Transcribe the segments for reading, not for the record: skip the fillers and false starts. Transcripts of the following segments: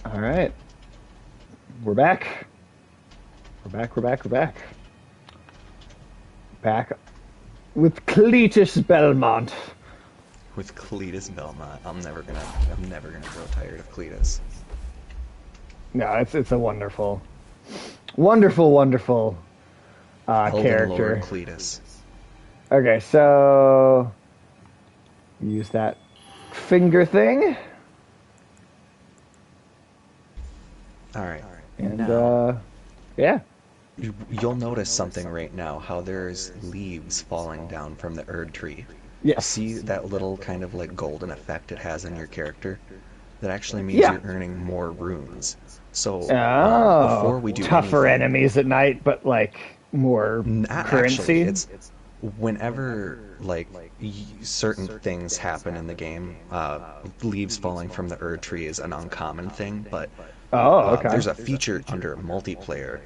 All right, we're back. We're back. Back with Cletus Belmont. With Cletus Belmont. I'm never gonna grow tired of Cletus. No, it's a wonderful Elden Lord character. Cletus. Okay, so use that finger thing, Alright. and Now, yeah. you'll notice something right now, how there's leaves falling down from the Erd tree. Yes. See that little kind of like golden effect it has on your character? That actually means Yeah. you're earning more runes. So, Oh, before we do tougher anything, enemies at night, but like more not actually, currency. it's whenever like certain things happen in the game, leaves falling from the Erd tree is an uncommon thing, but Oh, okay. there's a feature under multiplayer.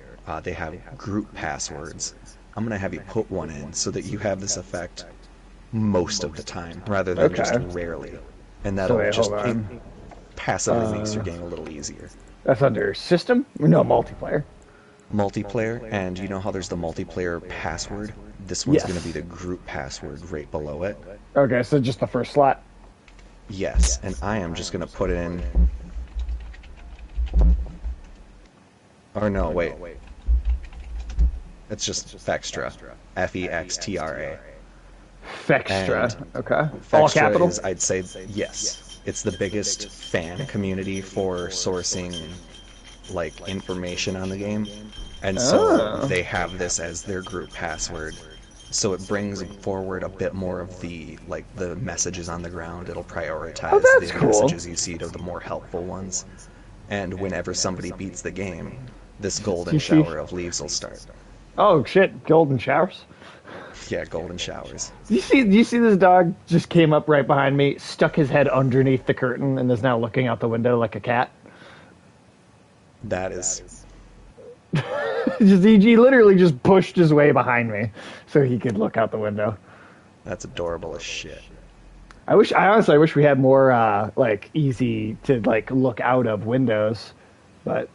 They have group passwords. I'm gonna have you put one in so that you have this effect most of the time, rather than just Okay. rarely. And So that'll wait, just hold on. passively makes your game a little easier. That's under system? No, multiplayer. Multiplayer, and you know how there's the multiplayer password? This one's Yes. gonna be the group password right below it. Okay, so just the first slot. Yes, and I am just gonna put in. Or no, wait. It's just Fextra. Fextra. Fextra. And Okay. All Fextra capital? is, I'd say, yes. It's the biggest fan community for sourcing, like, information on the game. And so Oh. they have this as their group password. So it brings forward a bit more of the, like, the messages on the ground. It'll prioritize Oh, that's the cool. messages you see to the more helpful ones. And whenever somebody beats the game, this golden You see- shower of leaves will start. Oh shit! Golden showers. Yeah, golden showers. Do you see this dog just came up right behind me, stuck his head underneath the curtain, and is now looking out the window like a cat? That is... He literally just pushed his way behind me so he could look out the window. That's adorable as shit. I honestly wish we had more like easy to like look out of windows, but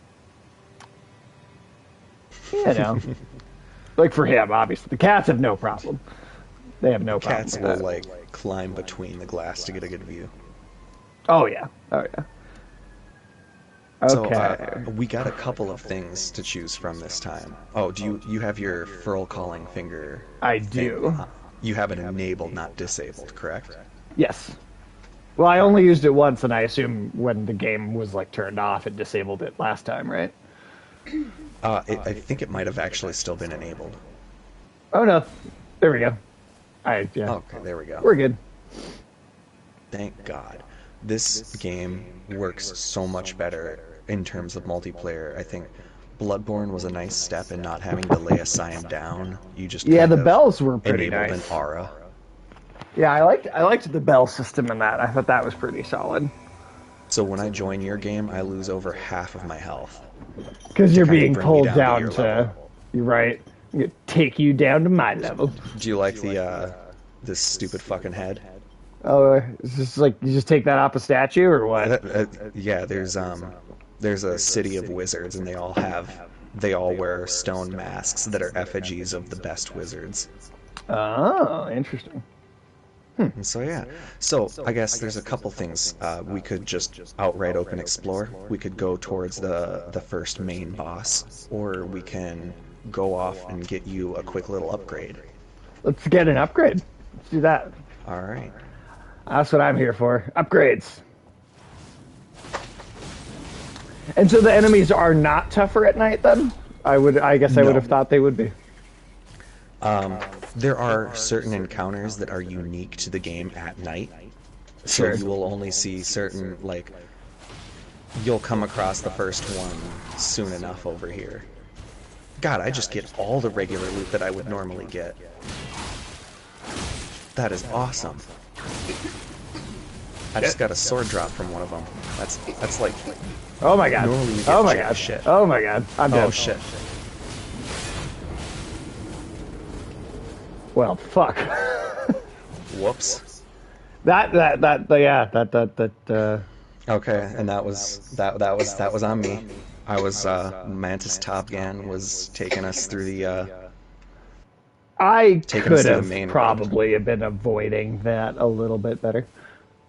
you know, like for him, obviously the cats have no problem. They have no problem. Cats with will, that. like, climb between the glass to get a good view. Oh yeah. Oh yeah. So, Okay. we got a couple of things to choose from this time. Oh, you have your furl calling finger I thing. do. You have it enabled, not disabled, correct? Yes. Well, I only used it once, and I assume when the game was like turned off, it disabled it last time, right? I think it might have actually still been enabled. Oh no. There we go. Yeah. Okay, there we go. We're good. Thank God. This game works so much better in terms of multiplayer. I think Bloodborne was a nice step in not having to lay a sign down. You just Yeah, kind the of bells were pretty enabled nice. an aura. Yeah, I liked the bell system in that. I thought that was pretty solid. So when I join your game, I lose over half of my health. Because you're kind of being bring me pulled down to down your to, level. you're right. Take you down to my level. Do you like the this stupid fucking head? Oh, is this like you just take that off a statue or what? Yeah, there's a city of wizards, and they all wear stone masks that are effigies of the best wizards. Oh, interesting. And so yeah, so I guess there's a couple things we could just outright open explore. We could go towards the first main boss, or we can go off and get you a quick little upgrade. Let's get an upgrade. Let's do that. All right. That's what I'm here for. Upgrades. And so the enemies are not tougher at night then? I guess I would No. have thought they would be. There are certain encounters that are unique to the game at night. So Sure. you will only see certain, like, you'll come across the first one soon enough over here. God, I just get all the regular loot that I would normally get. That is awesome. I just got a sword drop from one of them. That's like, Oh my god. normally you get Oh my jack god. shit. Oh my god. I'm dead. Oh shit. Well, fuck. Whoops. Yeah, that Okay, and that was on me. I was Mantis Top Gan was I taking us could through the have main road. probably been avoiding that a little bit better.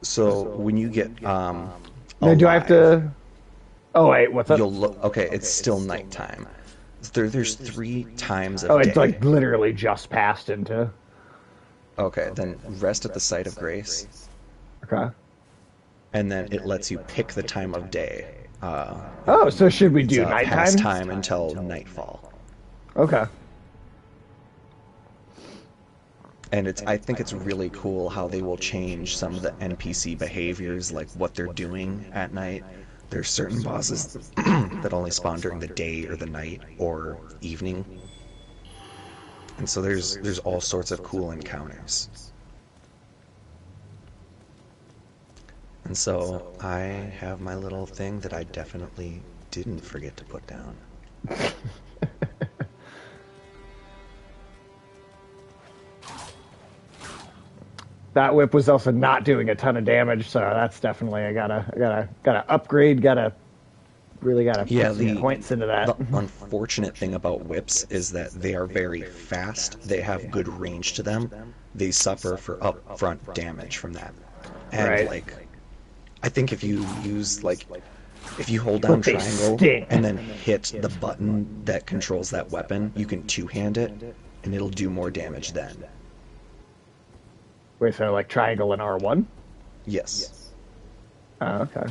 So when you get Now, do I have alive, to? Oh wait, what's up? you'll look. Okay, it's still nighttime. There's three times Oh, of it's day. like literally just passed into. Okay, then rest at the site of grace, Okay. and then it lets you pick the time of day. Oh, so should we It's do past nighttime? time until nightfall, Okay. and I think it's really cool how they will change some of the NPC behaviors, like what they're doing at night. There's certain bosses that only spawn during the day or the night or evening, and so there's all sorts of cool encounters. And so I have my little thing that I definitely didn't forget to put down. That whip was also not doing a ton of damage, so that's definitely I gotta upgrade. Gotta put Yeah, some the points into that. the unfortunate thing about whips is that they are very fast. They have good range to them. They suffer for upfront damage from that. And Right. like I think if you hold down But they triangle stink. and then hit the button that controls that weapon, you can two-hand it and it'll do more damage then. Wait, so like triangle and R1? Yes. Oh, okay.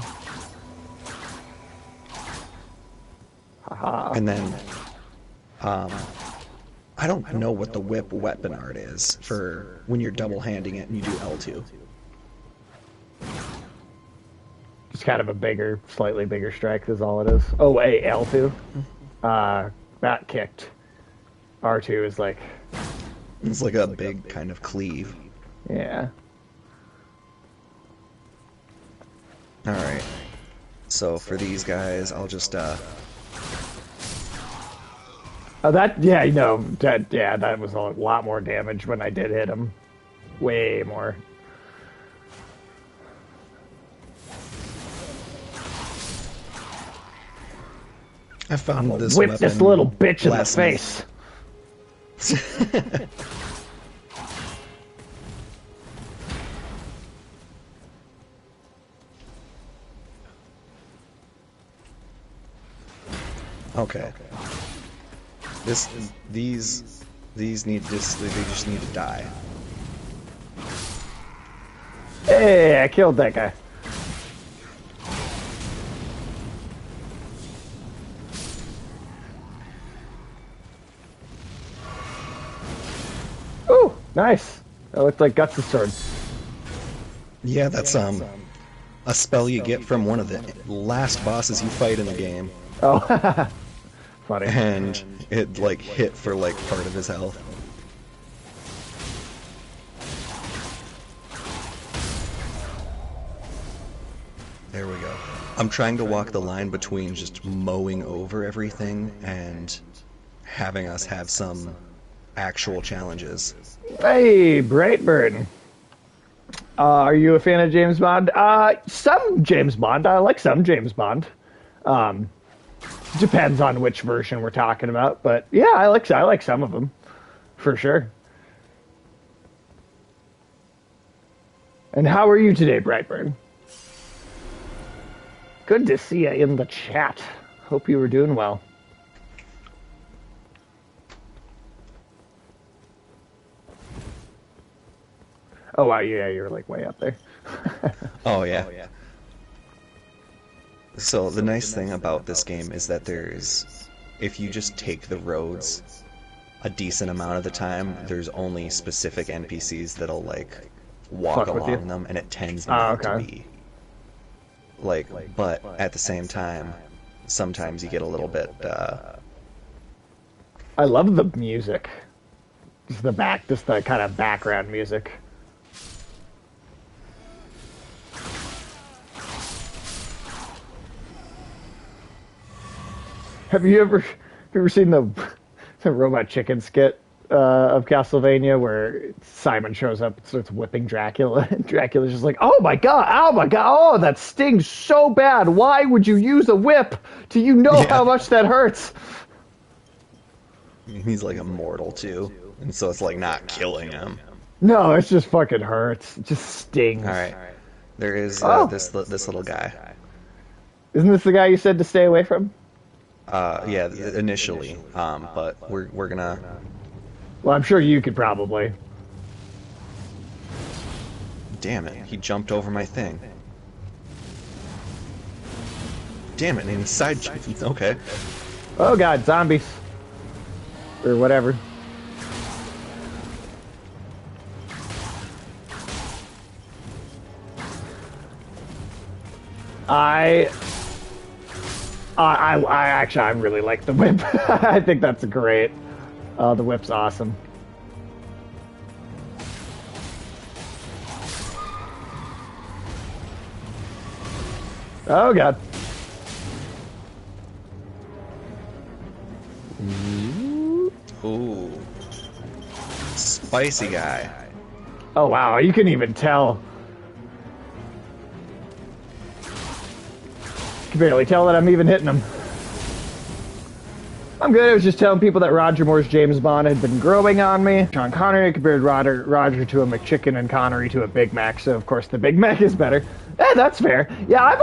Haha. And then um I don't know what the whip weapon art is for when you're double handing it and you do L2. Just kind of a bigger, slightly bigger strike is all it is. Oh, wait, L2? That kicked. R2 is like, It's like a big kind of cleave. yeah. All right. So for these guys, I'll just Oh, that, yeah, that was a lot more damage when I did hit him. Way more. I found this Whip this weapon little bitch in the last night. face. Okay. This these need just they just need to die. Hey, I killed that guy. Ooh, nice. That looked like Guts' sword. Yeah, that's a spell you get from one of the last bosses you fight in the game, Oh, funny. and it like hit for like part of his health. There we go. I'm trying to walk the line between just mowing over everything and having us have some actual challenges. Hey, Brightburn. Are you a fan of James Bond? Some James Bond. I like some James Bond. Um, Depends on which version we're talking about, but yeah, I like some of them for sure. And how are you today, Brightburn? Good to see you in the chat. Hope you were doing well. Oh wow, yeah, you're like way up there. Oh yeah. So the nice thing about this game is that if you just take the roads a decent amount of the time, there's only specific NPCs that'll like walk Fuck with you. along them, and it tends Oh, not to okay. be like. But at the same time, sometimes you get a little bit. I love the music. Just the kind of background music. Have you ever seen the Robot Chicken skit? of Castlevania where Simon shows up and starts whipping Dracula. And Dracula's just like, oh my god, oh, that stings so bad. Why would you use a whip? Do you know how much that hurts? He's like immortal too, and so it's like not killing him. No, it just fucking hurts. It just stings. All right, there is this little guy. Isn't this the guy you said to stay away from? Yeah, initially, but we're gonna. Well, I'm sure you could probably. Damn it! He jumped over my thing. Damn it! And he side jumped. Okay. Oh god, zombies. Or whatever. I really like the whip. I think that's great. The whip's awesome. Oh god. Ooh. Spicy guy. Oh wow, you can even tell. You can barely tell that I'm even hitting him. I'm good. I was just telling people that Roger Moore's James Bond had been growing on me. Sean Connery compared Roger to a McChicken and Connery to a Big Mac, so of course the Big Mac is better. That's fair. Yeah, I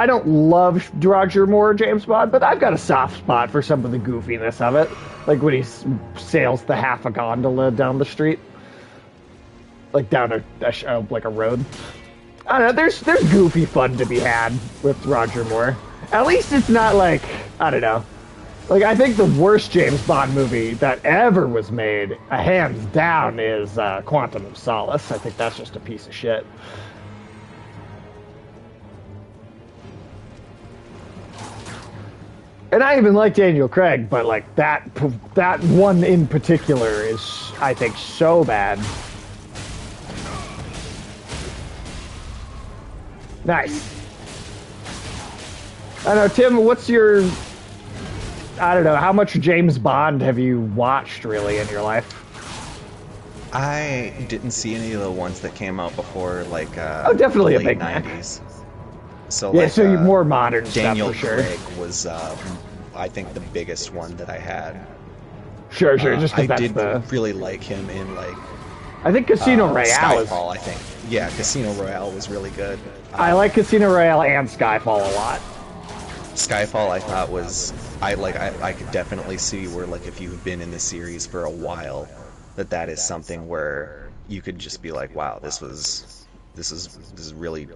don't love Roger Moore James Bond, but I've got a soft spot for some of the goofiness of it. Like when he sails the half a gondola down the street. Like down a road. I don't know, there's goofy fun to be had with Roger Moore. At least it's not like, I don't know. Like, I think the worst James Bond movie that ever was made, hands down, is Quantum of Solace. I think that's just a piece of shit. And I even like Daniel Craig, but like that one in particular is, I think, so bad. Nice. I don't know, Tim, what's your... I don't know, how much James Bond have you watched, really, in your life? I didn't see any of the ones that came out before, like, definitely late a Big Mac. 90s. So, Yeah, like, so more modern Daniel stuff, for sure. Craig was, I think, the biggest one that I had. Sure, just because I that's did really like him in, like... I think Casino Royale is... Skyfall, I think. Yeah, Casino Royale was really good. I like Casino Royale and Skyfall a lot. Skyfall, I thought was... I could definitely see where, like, if you've been in the series for a while, that is something where you could just be like, wow, this is really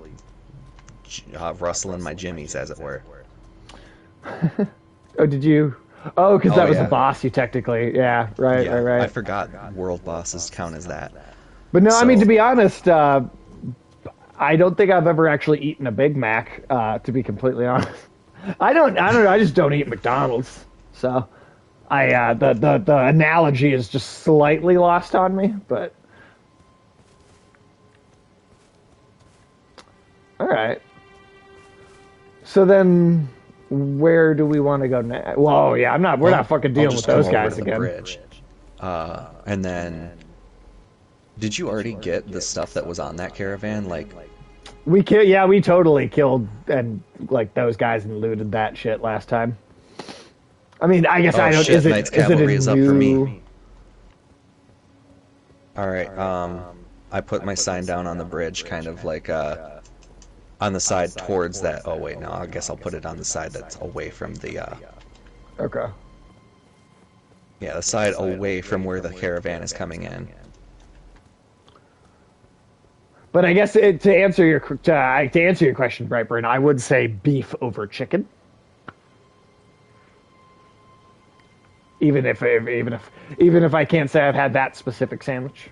rustling my jimmies, as it were. Oh, did you? Oh, because that was the boss, you technically. Yeah, right. I forgot world bosses count as that. But no, I mean, to be honest, I don't think I've ever actually eaten a Big Mac, to be completely honest. I don't know, I just don't eat McDonald's. So, the analogy is just slightly lost on me, but... Alright. So then, where do we want to go next? Whoa, yeah, we're not fucking dealing with those guys again. Bridge. And then... Did you already get the stuff that was on that caravan? Like... We totally killed and like those guys and looted that shit last time. I mean, I guess I don't. Shit, is it Knight's Cavalry is up for me. All right. I put my sign down on the bridge, kind of like on the side towards that. Oh wait, no. I guess I'll put it on the side that's away from the. Okay. Yeah, the side away from where the caravan is coming in. But I guess to answer your question, Brightburn, I would say beef over chicken. Even if I can't say I've had that specific sandwich.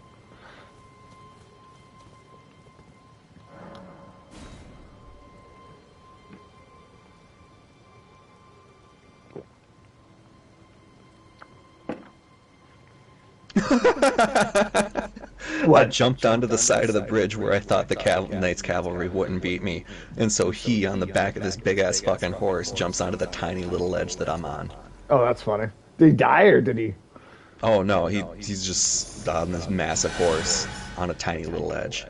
I jumped onto the side of the bridge where I thought the Knight's Cavalry wouldn't beat me, and so he, on the back of this big-ass fucking horse, jumps onto the tiny little ledge that I'm on. Oh, that's funny. Did he die, or did he... Oh no, he's just on this massive horse on a tiny little edge.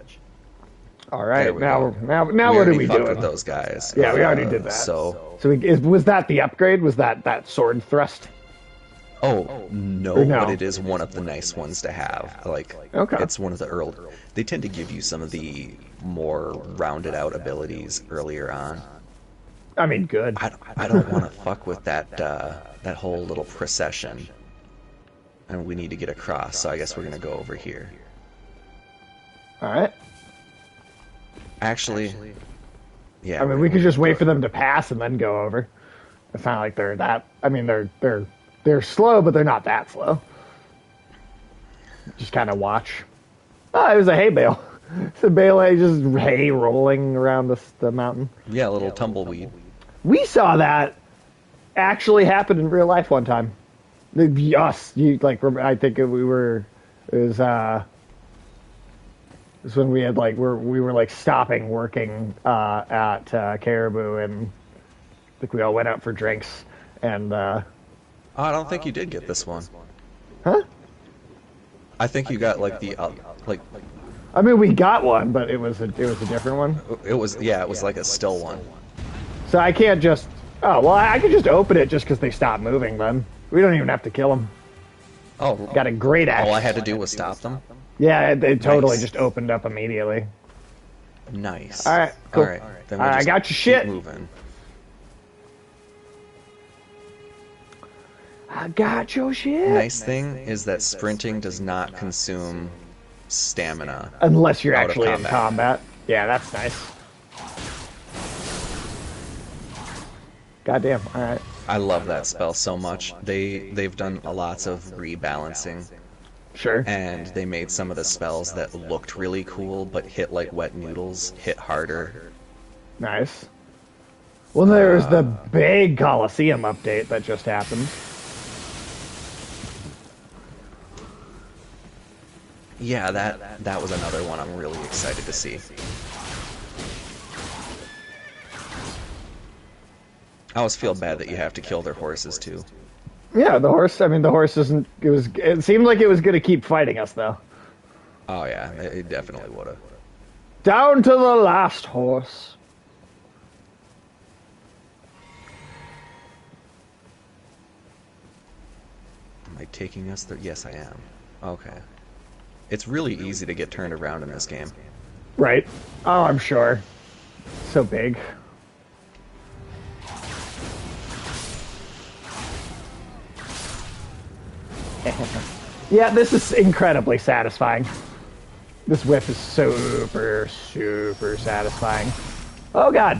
All There right, we now go. now We what are already we fucked with doing? those guys. Yeah, we already did that. So was that the upgrade? Was that sword thrust? Oh Or no, but no? it is one of the nice ones to have. Like Okay. it's one of the early. They tend to give you some of the more rounded out abilities earlier on. I mean, good. I don't want to fuck with that whole little procession, and we need to get across. So I guess we're gonna go over here. All right. Actually, yeah. I mean, we could just wait for them to pass and then go over. It's not like they're that. I mean, they're slow, but they're not that slow. Just kind of watch. Oh, it was a hay bale. It's a bale, just hay rolling around the mountain. Yeah, a little tumbleweed. We saw that actually happen in real life one time. Us, you like? I think we were. It was. It was when we had we were like stopping working at Caribou, and I think we all went out for drinks. And Oh, I don't think you did get this one. huh? I think you got like the like I mean, we got one, but it was a different one. it was like a still one. So I can't just. Oh well, I could just open it just because they stopped moving. Then we don't even have to kill them. Oh, Got a great axe. all I had to do was stop them. Yeah, it totally Nice. just opened up immediately. Nice. All right, cool. All right, then All right, I just got your keep shit. moving. I got your shit. Nice thing is that sprinting does not consume stamina. Unless you're out of actually in combat. Yeah, that's nice. Goddamn. All right. I love that spell so much. They've done lots of rebalancing, Sure. and they made some of the spells that looked really cool but hit like wet noodles hit harder. Nice. Well, there was the big Coliseum update that just happened. Yeah, that was another one I'm really excited to see. I always feel bad that you have to kill their horses too. Yeah, the horse. I mean, the horse isn't. It was. It seemed like it was going to keep fighting us, though. Oh yeah, it definitely would have. Down to the last horse. Am I taking us there? Yes, I am. Okay. It's really easy to get turned around in this game. Right. Oh, I'm sure. So big. Yeah, this is incredibly satisfying. This whip is super, super satisfying. Oh god.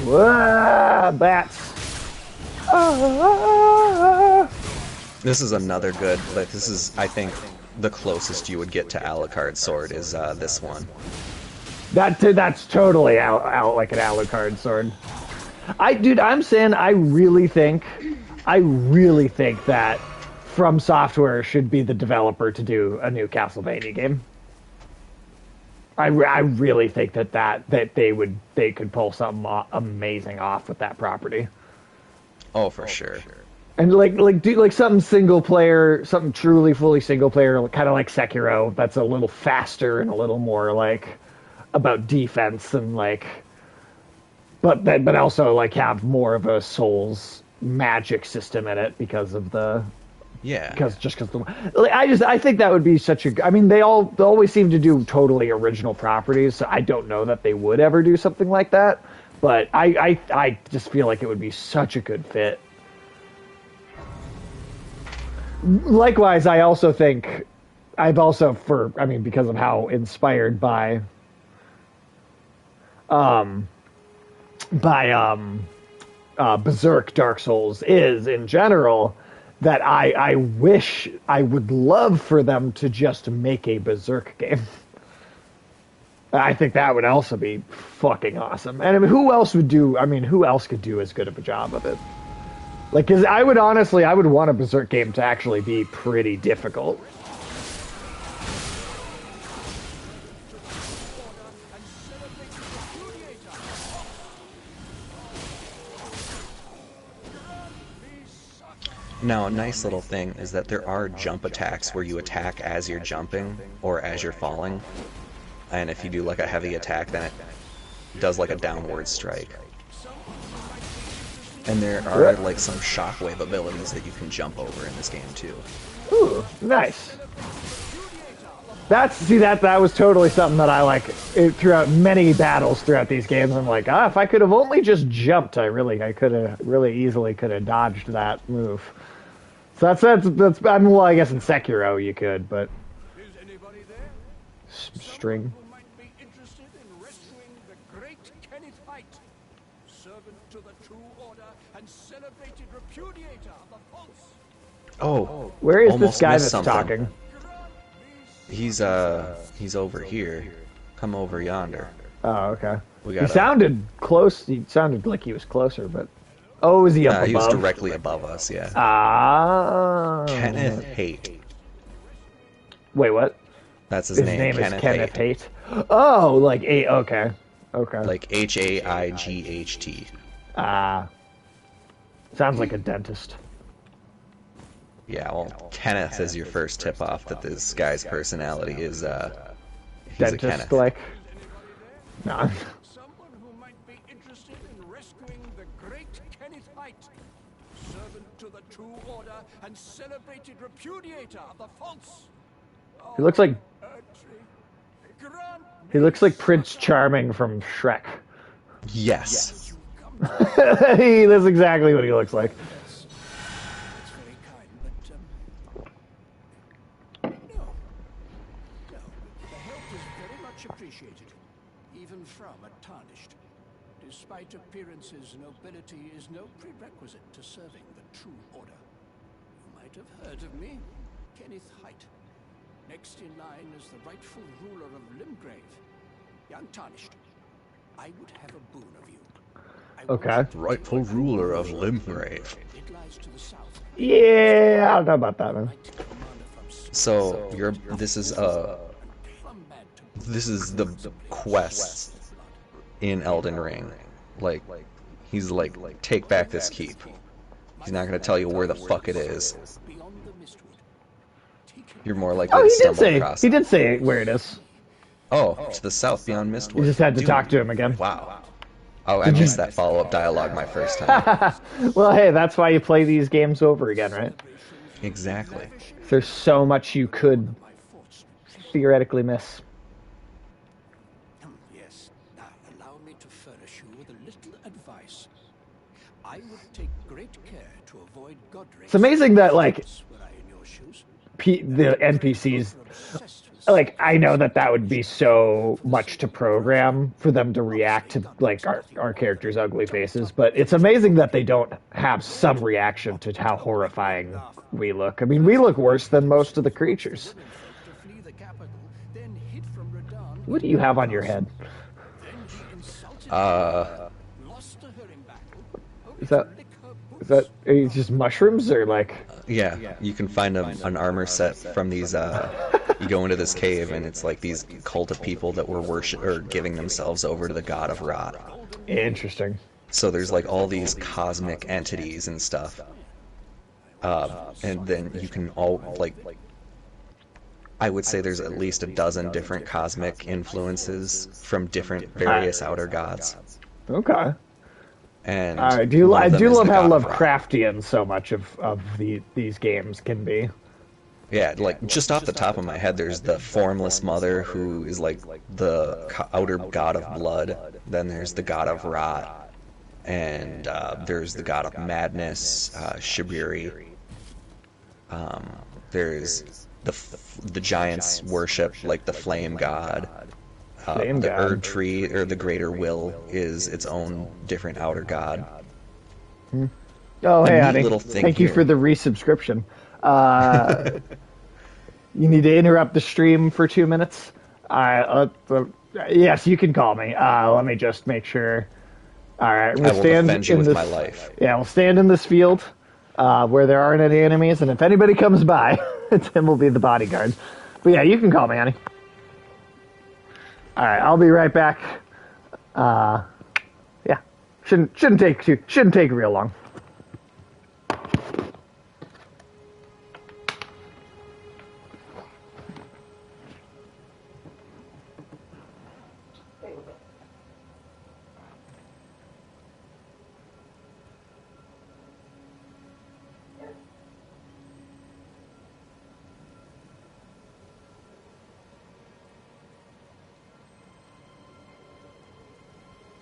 Whoa, bats. Ah. This is another good, like this is, I think, the closest you would get to Alucard sword is this one. That's totally out like an Alucard sword. Dude, I'm saying I really think that From Software should be the developer to do a new Castlevania game. I really think that they could pull something amazing off with that property. Oh, for sure. And do like something single player, something truly fully single player, kind of like Sekiro. That's a little faster and a little more like about defense and like, but also like have more of a Souls magic system in it because of the. Yeah. Because I think that would be such a. I mean, they always seem to do totally original properties, so I don't know that they would ever do something like that. But I just feel like it would be such a good fit. Likewise, I also think because of how inspired by Berserk Dark Souls is in general, that I wish I would love for them to just make a Berserk game. I think that would also be fucking awesome. And I mean, who else could do as good of a job of it? Like, cause I would want a Berserk game to actually be pretty difficult. Now, a nice little thing is that there are jump attacks where you attack as you're jumping or as you're falling. And if you do like a heavy attack, then it does like a downward strike. And there are like some shockwave abilities that you can jump over in this game too. Ooh, nice. That was totally something that I like throughout many battles throughout these games. I'm like, if I could have only just jumped, I could have really easily could have dodged that move. So that's well, I guess in Sekiro you could, but string. Oh, where is almost this guy missed that's something. talking? He's over here. Come over yonder. Oh, okay. We He gotta, sounded close. He sounded like he was closer, but is he up above? he was directly above us, yeah. Ah. Kenneth Haight. Wait, what? That's his His name. name is Kenneth Kenneth Haight. Haight. Oh, like a okay. Okay. Like Haight. Sounds like a dentist. Yeah, well, Kenneth is your first tip off that this guy's personality is he's a Dentist Kenneth. like. No. Someone who might be interested in rescuing the great Kenneth Haight, servant to the true order and celebrated repudiator of the false. He looks like Prince Charming from Shrek. Yes. That's exactly what he looks like. That's very kind, but no. The help is very much appreciated, even from a tarnished. Despite appearances, nobility is no prerequisite to serving the true order. You might have heard of me, Kenneth Haight. Next in line is the rightful ruler of Limgrave, young Tarnished. I would have a boon of you. Okay. Rightful ruler of Limgrave. It lies to the south. Yeah, I don't know about that, man. So this is the quest in Elden Ring. Like he's like take back this keep. He's not gonna tell you where the fuck it is. You're more likely to stumble across he it. did say where it is. Oh, to the south beyond Mistwood. You just had to Dude, talk to him again. Wow. Oh, I missed that follow-up dialogue my first time. Well, hey, that's why you play these games over again, right? Exactly. There's so much you could theoretically miss. Yes. Now, allow me to furnish you with a little advice. I would take great care to avoid god rays. It's amazing that, like, Were I in your shoes, the NPCs, like, I know that would be so much to program for them to react to, like, our characters' ugly faces, but it's amazing that they don't have some reaction to how horrifying we look. I mean, we look worse than most of the creatures. to flee the capital, then hid from Radahn, What do you have on your head? then he insulted lost to her in battle, only Is that, to lick her is boots. that just mushrooms or, like... Yeah, you can find an armor set from these. You go into this cave, and it's like these cult of people that were giving themselves over to the god of rot. Interesting. So there's like all these cosmic entities and stuff, and then you can I would say there's at least a dozen different cosmic influences from different various outer gods. Okay. And I one do of them is love the how god of rot. Lovecraftian so much of these games can be. Yeah, like just off the top of my head, there's the Formless Mother, who is like the outer god of blood. Then there's the god of rot, and there's the god of madness, Shibiri. There's the giants worship like the flame god. Flame The god. Erd Tree, or the Greater Will, is its own different outer god. Oh, hey, neat honey. little thing Thank you here. for the resubscription. You need to interrupt the stream for 2 minutes? Yes, you can call me. Let me just make sure. All right, I will defend you with my life. Yeah, we'll stand in this field where there aren't any enemies, and if anybody comes by, Tim will be the bodyguard. But yeah, you can call me, honey. All right, I'll be right back. Yeah, shouldn't take real long.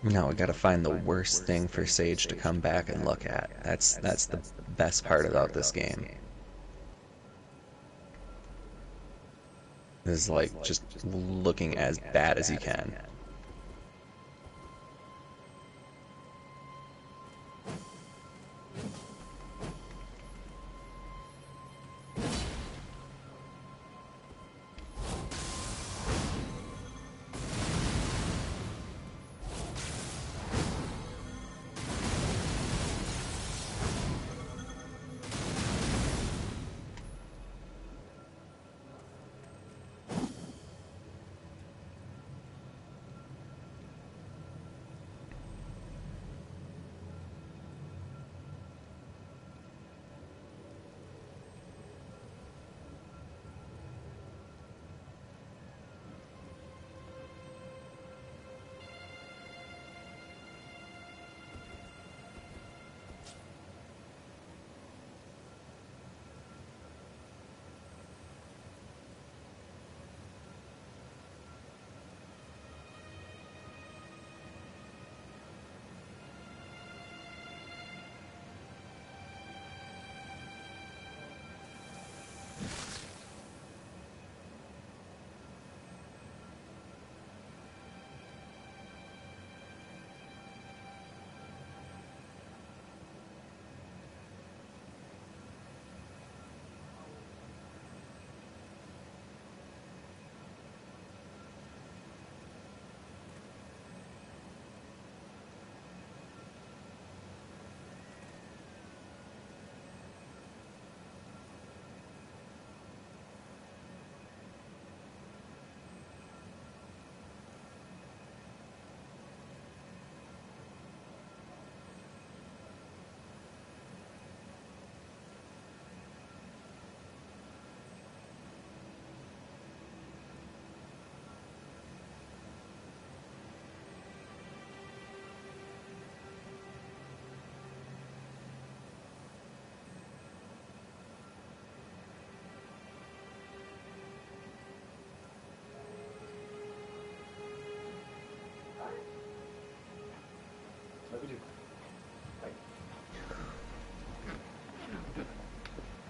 No, we gotta find the worst thing for Sage to come back and look at. That's the best part about this game. Is like just looking as bad as you can.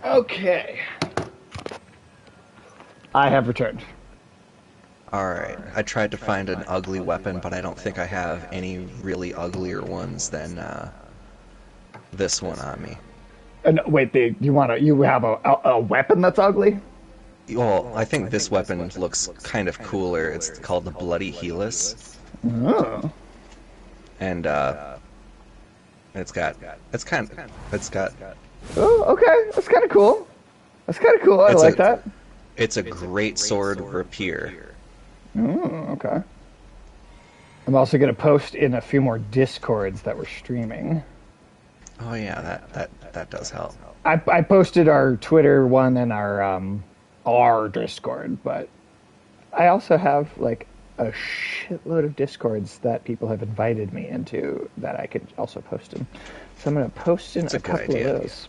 Okay. I have returned. Alright, I tried to find an ugly weapon, but I don't think I have any really uglier ones than this one on me. Wait, you have a weapon that's ugly? Well, I think this weapon looks kind of cooler. It's called the Bloody Helix. Oh. And it's got Oh, okay. That's kind of cool. That's kind of cool. I like that. It's a great sword rapier. Oh, okay. I'm also going to post in a few more Discords that we're streaming. Oh yeah, that does help. I posted our Twitter one and our Discord, but I also have like a shitload of Discords that people have invited me into that I could also post in. So I'm going to post in a couple of those.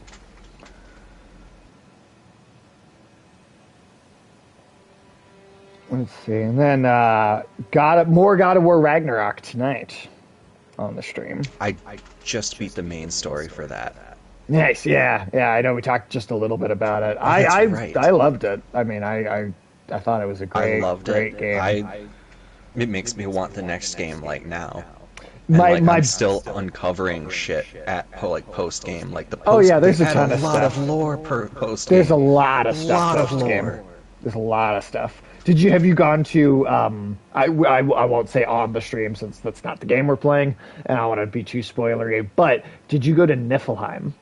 Let's see, and then God of War Ragnarok tonight on the stream. I just beat the main story for that. Nice, yeah. I know we talked just a little bit about it. Right. I loved it. I mean, I thought it was a great game. It makes me want the next game like now. I'm still uncovering shit at post game, like the post. Oh yeah, there's a ton of stuff. A lot of lore per post game. There's a lot of stuff post game. There's a lot of stuff. Have you gone to, I won't say on the stream since that's not the game we're playing, and I don't want to be too spoilery, but did you go to Niflheim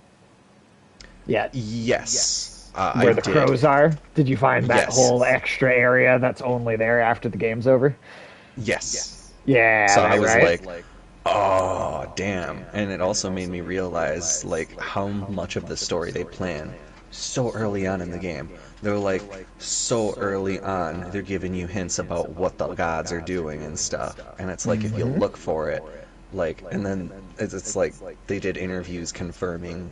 yet? Yes. Where the crows are? Did you find that whole extra area that's only there after the game's over? Yes. Yeah. So I was like, oh, damn. And it also made me realize, like, how much of the story they plan so early on in the game. They're like, so early on, they're giving you hints about what the gods are doing and stuff. And it's like, if you look for it, like, and then it's like, they did interviews confirming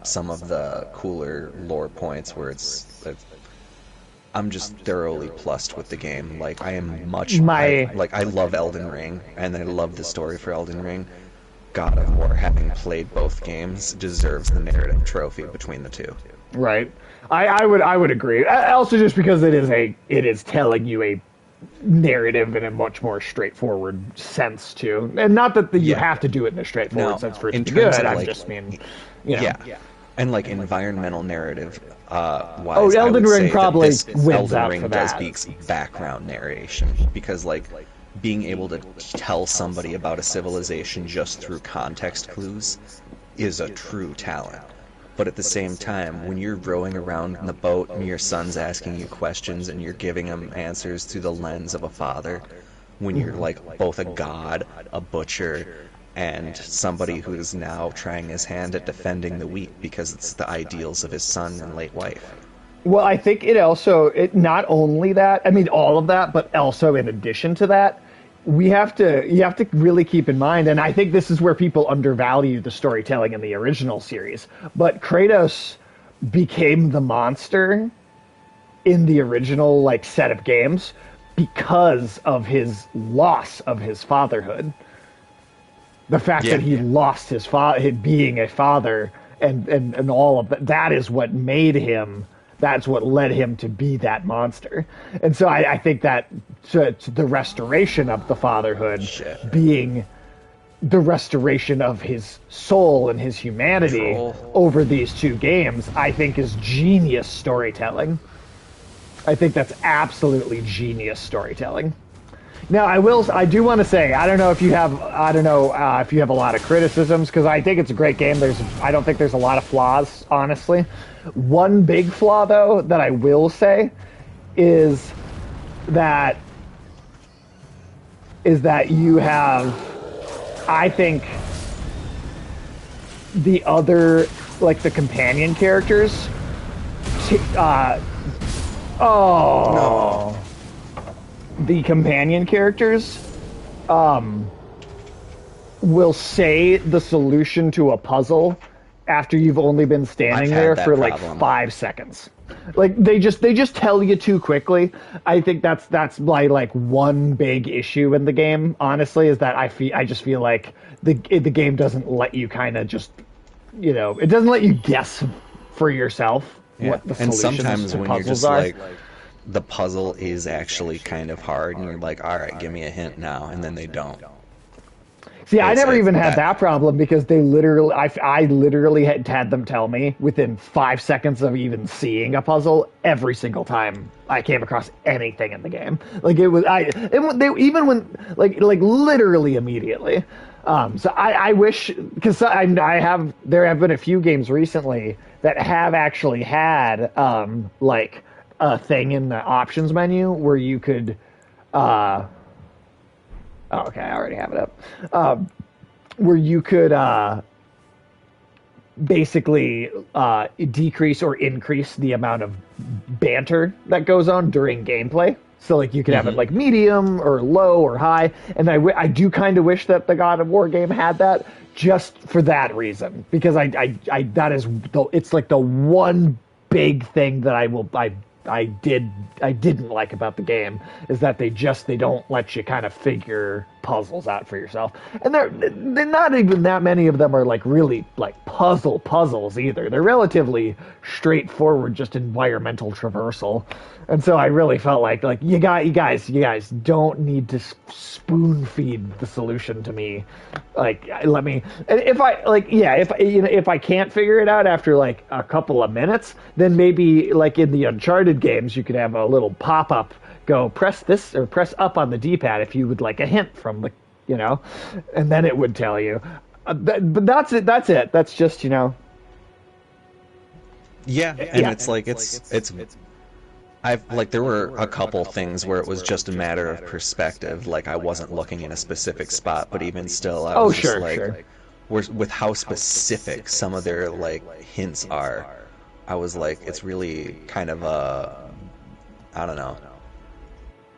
some of the cooler lore points where it's I'm just thoroughly plussed with the game. Like, I am I love Elden Ring, and I love the story for Elden Ring. God of War, having played both games, deserves the narrative trophy between the two. Right. I would agree. Also, just because it is telling you a narrative in a much more straightforward sense too, and not that you have to do it in a straightforward sense for it to be good. I just mean, and like environmental narrative. Wise, Elden Ring probably wins Elden out Ring for does that. beats background narration because like being able to tell somebody about a civilization just through context clues is a true talent. But at the same time, when you're rowing around in the boat and your son's asking you questions and you're giving him answers through the lens of a father, when you're like both a god, a butcher, and somebody who is now trying his hand at defending the weak because it's the ideals of his son and late wife. Well, I think it not only that, I mean all of that, but also in addition to that, you have to really keep in mind, and I think this is where people undervalue the storytelling in the original series, but Kratos became the monster in the original like set of games because of his loss of his fatherhood. The fact that he lost his being a father and all of that is what made him, that's what led him to be that monster. And so I think that to the restoration of the fatherhood being the restoration of his soul and his humanity over these two games, I think is genius storytelling. I think that's absolutely genius storytelling. Now, I do want to say, I don't know if you have a lot of criticisms, because I think it's a great game. I don't think there's a lot of flaws, honestly. One big flaw, though, that I will say is that you have, I think, the other, like the companion characters. The companion characters will say the solution to a puzzle after you've only been standing there for like 5 seconds. Like they just tell you too quickly. I think that's my like one big issue in the game, honestly, is that I just feel like the game doesn't let you kind of just, it doesn't let you guess for yourself what the solutions to puzzles are. And sometimes when you're just like, the puzzle is actually kind of hard, and you're like, all right, give me a hint now, and then they don't. See, I never even had that problem, because I literally had them tell me within 5 seconds of even seeing a puzzle every single time I came across anything in the game. Like literally immediately. So I wish, because there have been a few games recently that have actually had like a thing in the options menu where you could okay, I already have it up, where you could basically decrease or increase the amount of banter that goes on during gameplay. So like you could have it like medium or low or high, and I do kind of wish that the God of War game had that, just for that reason, because it's like the one big thing that I didn't like about the game, is that they don't let you kind of figure puzzles out for yourself. And they're not even that many of them are like really like puzzles either. They're relatively straightforward, just environmental traversal. And so I really felt like you guys don't need to spoon feed the solution to me. Like, let me, if I can't figure it out after like a couple of minutes, then maybe like in the Uncharted games, you could have a little pop-up, go press this or press up on the D-pad if you would like a hint from the, and then it would tell you. But that's it. That's just, Yeah, and it's like, it's there were a couple things where it was just a matter of perspective. Like, I wasn't looking in a specific spot, but even still, I was sure. With how specific some of their like hints are, I was like, it's really kind of I don't know.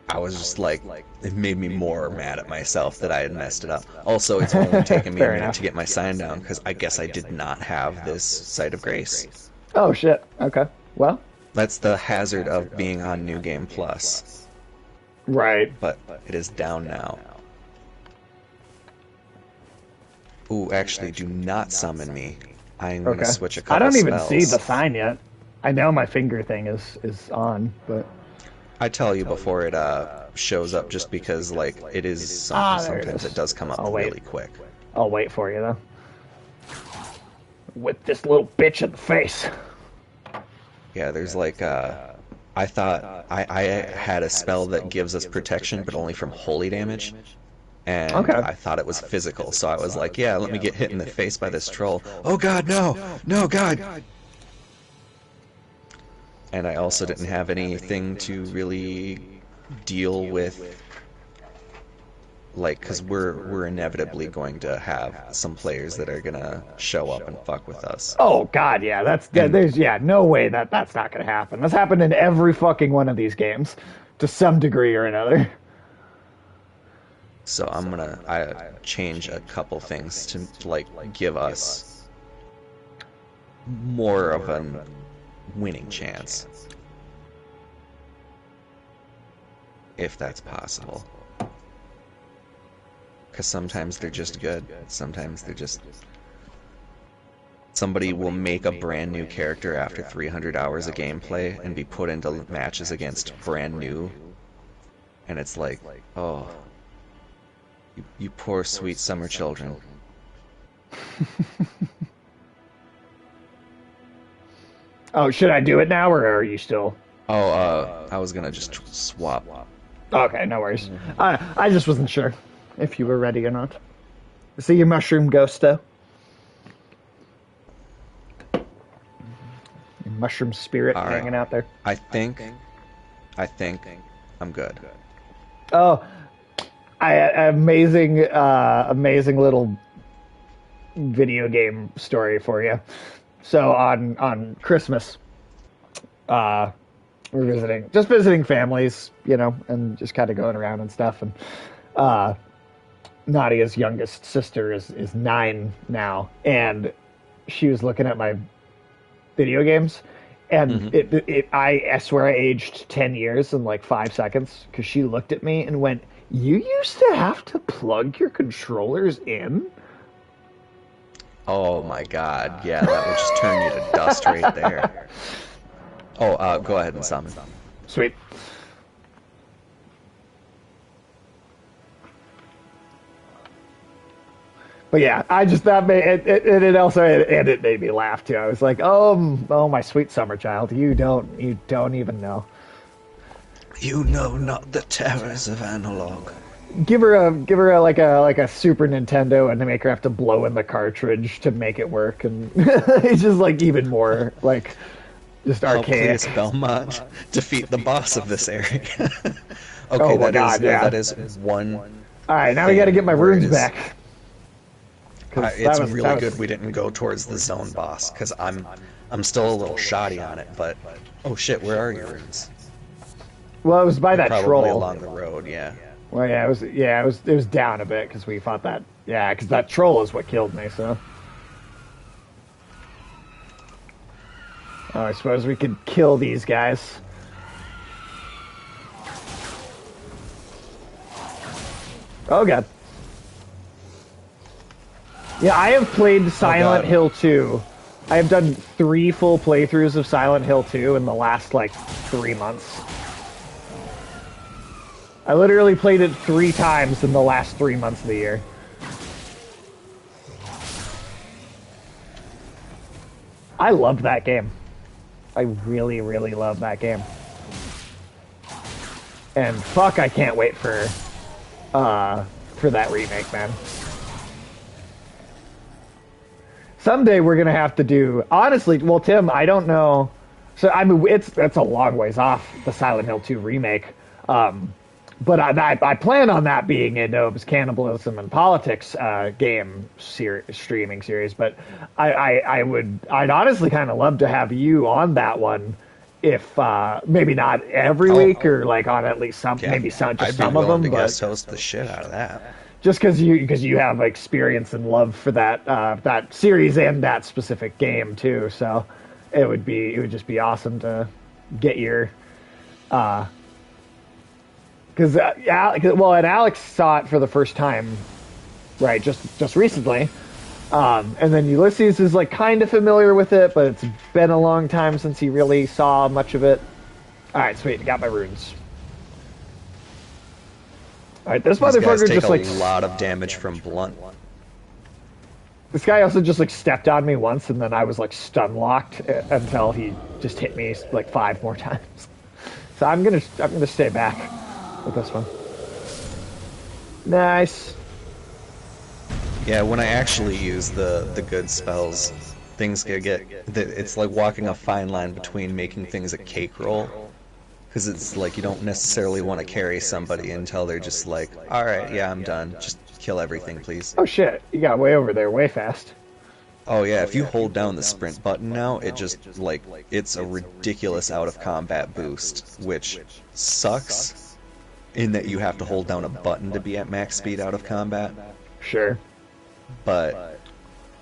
I was just like, it made me more mad at myself that I had messed it up. Also, it's only taken me a minute to get my sign down, because I guess I did not have this Site of Grace. Oh shit. Okay. Well, That's the hazard of being on New Game Plus. Right. But it is down now. Ooh, actually, do not summon me. I'm gonna switch a couple I don't even spells. see the sign yet. I know my finger thing is on, but I tell you before it shows up, just because like it is sometimes it does come up really quick. I'll wait for you though. With this little bitch in the face. Yeah, there's like I thought I had a spell that gives us protection, but only from holy damage. And I thought it was physical, so I was like, yeah, let me get hit in the face by this troll. Oh god, no! No, god! And I also didn't have anything to really deal with, like, because we're inevitably going to have some players that are gonna show up and fuck with us. Oh god, yeah, there's no way that's not gonna happen. That's happened in every fucking one of these games, to some degree or another. So I change a couple things to like give us more of a winning chance, if that's possible. Because sometimes they're just good. Sometimes they're just... Somebody will make a brand new character after 300 hours of gameplay and be put into matches against brand new, and it's like, oh, you poor sweet summer children. Oh, should I do it now, or are you still... Oh, I was gonna just swap. Okay, no worries. I just wasn't sure if you were ready or not. See your mushroom ghosto? Your mushroom spirit hanging out there. I think I'm good. Oh, amazing little video game story for you. So on Christmas, we're visiting families, and just kind of going around and stuff. And Nadia's youngest sister is 9 now, and she was looking at my video games, and I swear I aged 10 years in like 5 seconds, because she looked at me and went, "You used to have to plug your controllers in?" Oh my god, yeah, that would just turn you to dust right there. Oh, go ahead and summon. Sweet. But yeah, I just it made me laugh too. I was like, oh, my sweet summer child, you don't even know. You know not the terrors of analog. Give her a like a Super Nintendo, and they make her have to blow in the cartridge to make it work, and it's just like even more like just archaic. Belmont defeat the boss of this area. Okay, oh my God, that is one. All right, now we got to get my runes back. It's really good we didn't go towards the zone boss, because I'm still a little shoddy on it. But oh shit, where are your runes? Well, it was by that probably troll along the road, yeah. Well, yeah, it was down a bit because we fought that. Yeah, because that troll is what killed me. So, I suppose we could kill these guys. Oh god. Yeah, I have played Silent Hill 2. I have done 3 full playthroughs of Silent Hill 2 in the last like 3 months. I literally played it 3 times in the last 3 months of the year. I love that game. I really, really love that game. And fuck, I can't wait for that remake, man. Someday we're gonna have to do. Honestly, well, Tim, I don't know. So I mean, it's a long ways off, the Silent Hill 2 remake. But I plan on that being a Nob's Cannibalism and Politics game streaming series. But I'd honestly kind of love to have you on that one, if maybe not every week, or like on at least some, maybe some of them. I'd be willing to guest host the shit out of that. Just because you have experience and love for that series and that specific game too. So it would just be awesome to get your because well, and Alex saw it for the first time, right? Just recently, and then Ulysses is like kind of familiar with it, but it's been a long time since he really saw much of it. All right, sweet, got my runes. All right, this These guys motherfucker take just a like lot of damage from blunt. this guy also just like stepped on me once, and then I was like stun locked until he just hit me like 5 more times. So I'm gonna stay back with this one. Nice. Yeah, when I actually use the good spells, things get it's like walking a fine line between making things a cake roll, because it's like you don't necessarily want to carry somebody until they're just like, all right, yeah, I'm done. Just kill everything, please. Oh shit, you got way over there, way fast. Oh yeah, if you hold down the sprint button now, it just like it's a ridiculous out of combat boost, which sucks in that you have to hold down a button to be at max speed out of combat. Sure. But at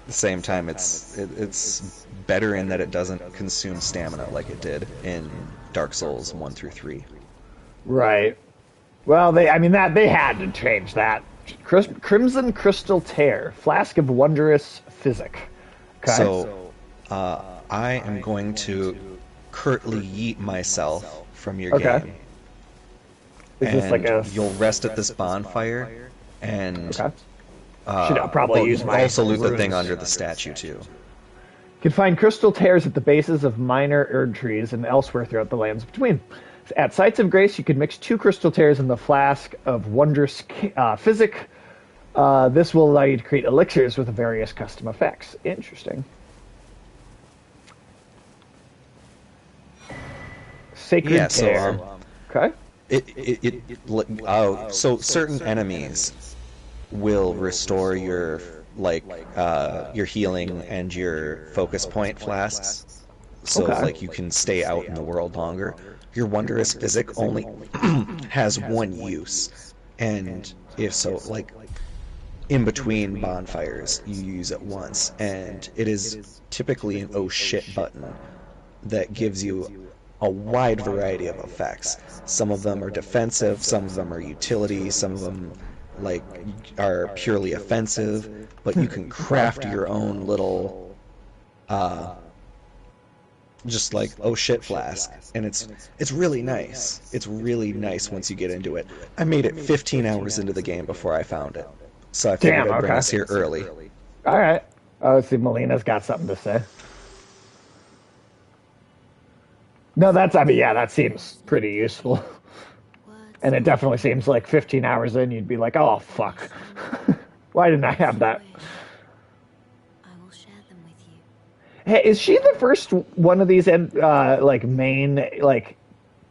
the same time, it's better in that it doesn't consume stamina like it did in Dark Souls 1 through 3. Right. Well, they had to change that. Crimson Crystal Tear, Flask of Wondrous Physic. Okay. So, I am going to curtly yeet myself from your Okay. game. Is this like a? You'll rest at this bonfire, and Okay. Should I probably use my also loot the runes. thing under the statue too. You can find crystal tears at the bases of minor erd trees and elsewhere throughout the lands between. At sites of grace, you can mix 2 crystal tears in the flask of wondrous physic. This will allow you to create elixirs with various custom effects. Interesting. Sacred tear. Okay. So certain enemies will restore your your healing and your focus point flasks, so Okay. like you can stay out in the world longer. Your wondrous physic only has one use, and if so, like in between bonfires, you use it once, and it is typically an oh shit button that gives you a wide variety of effects. Some of them are defensive, some of them are utility, some of them like are purely offensive, but you can craft your own little just like oh shit flask, and it's really nice. It's really nice once you get into it. I made it 15 hours into the game before I found it, so I figured I'd bring us here early. All right. Oh, see, Melina's got something to say. No, that seems pretty useful. And it definitely seems like 15 hours in, you'd be like, oh, fuck. Why didn't I have that? I will share them with you. Hey, is she the first one of these main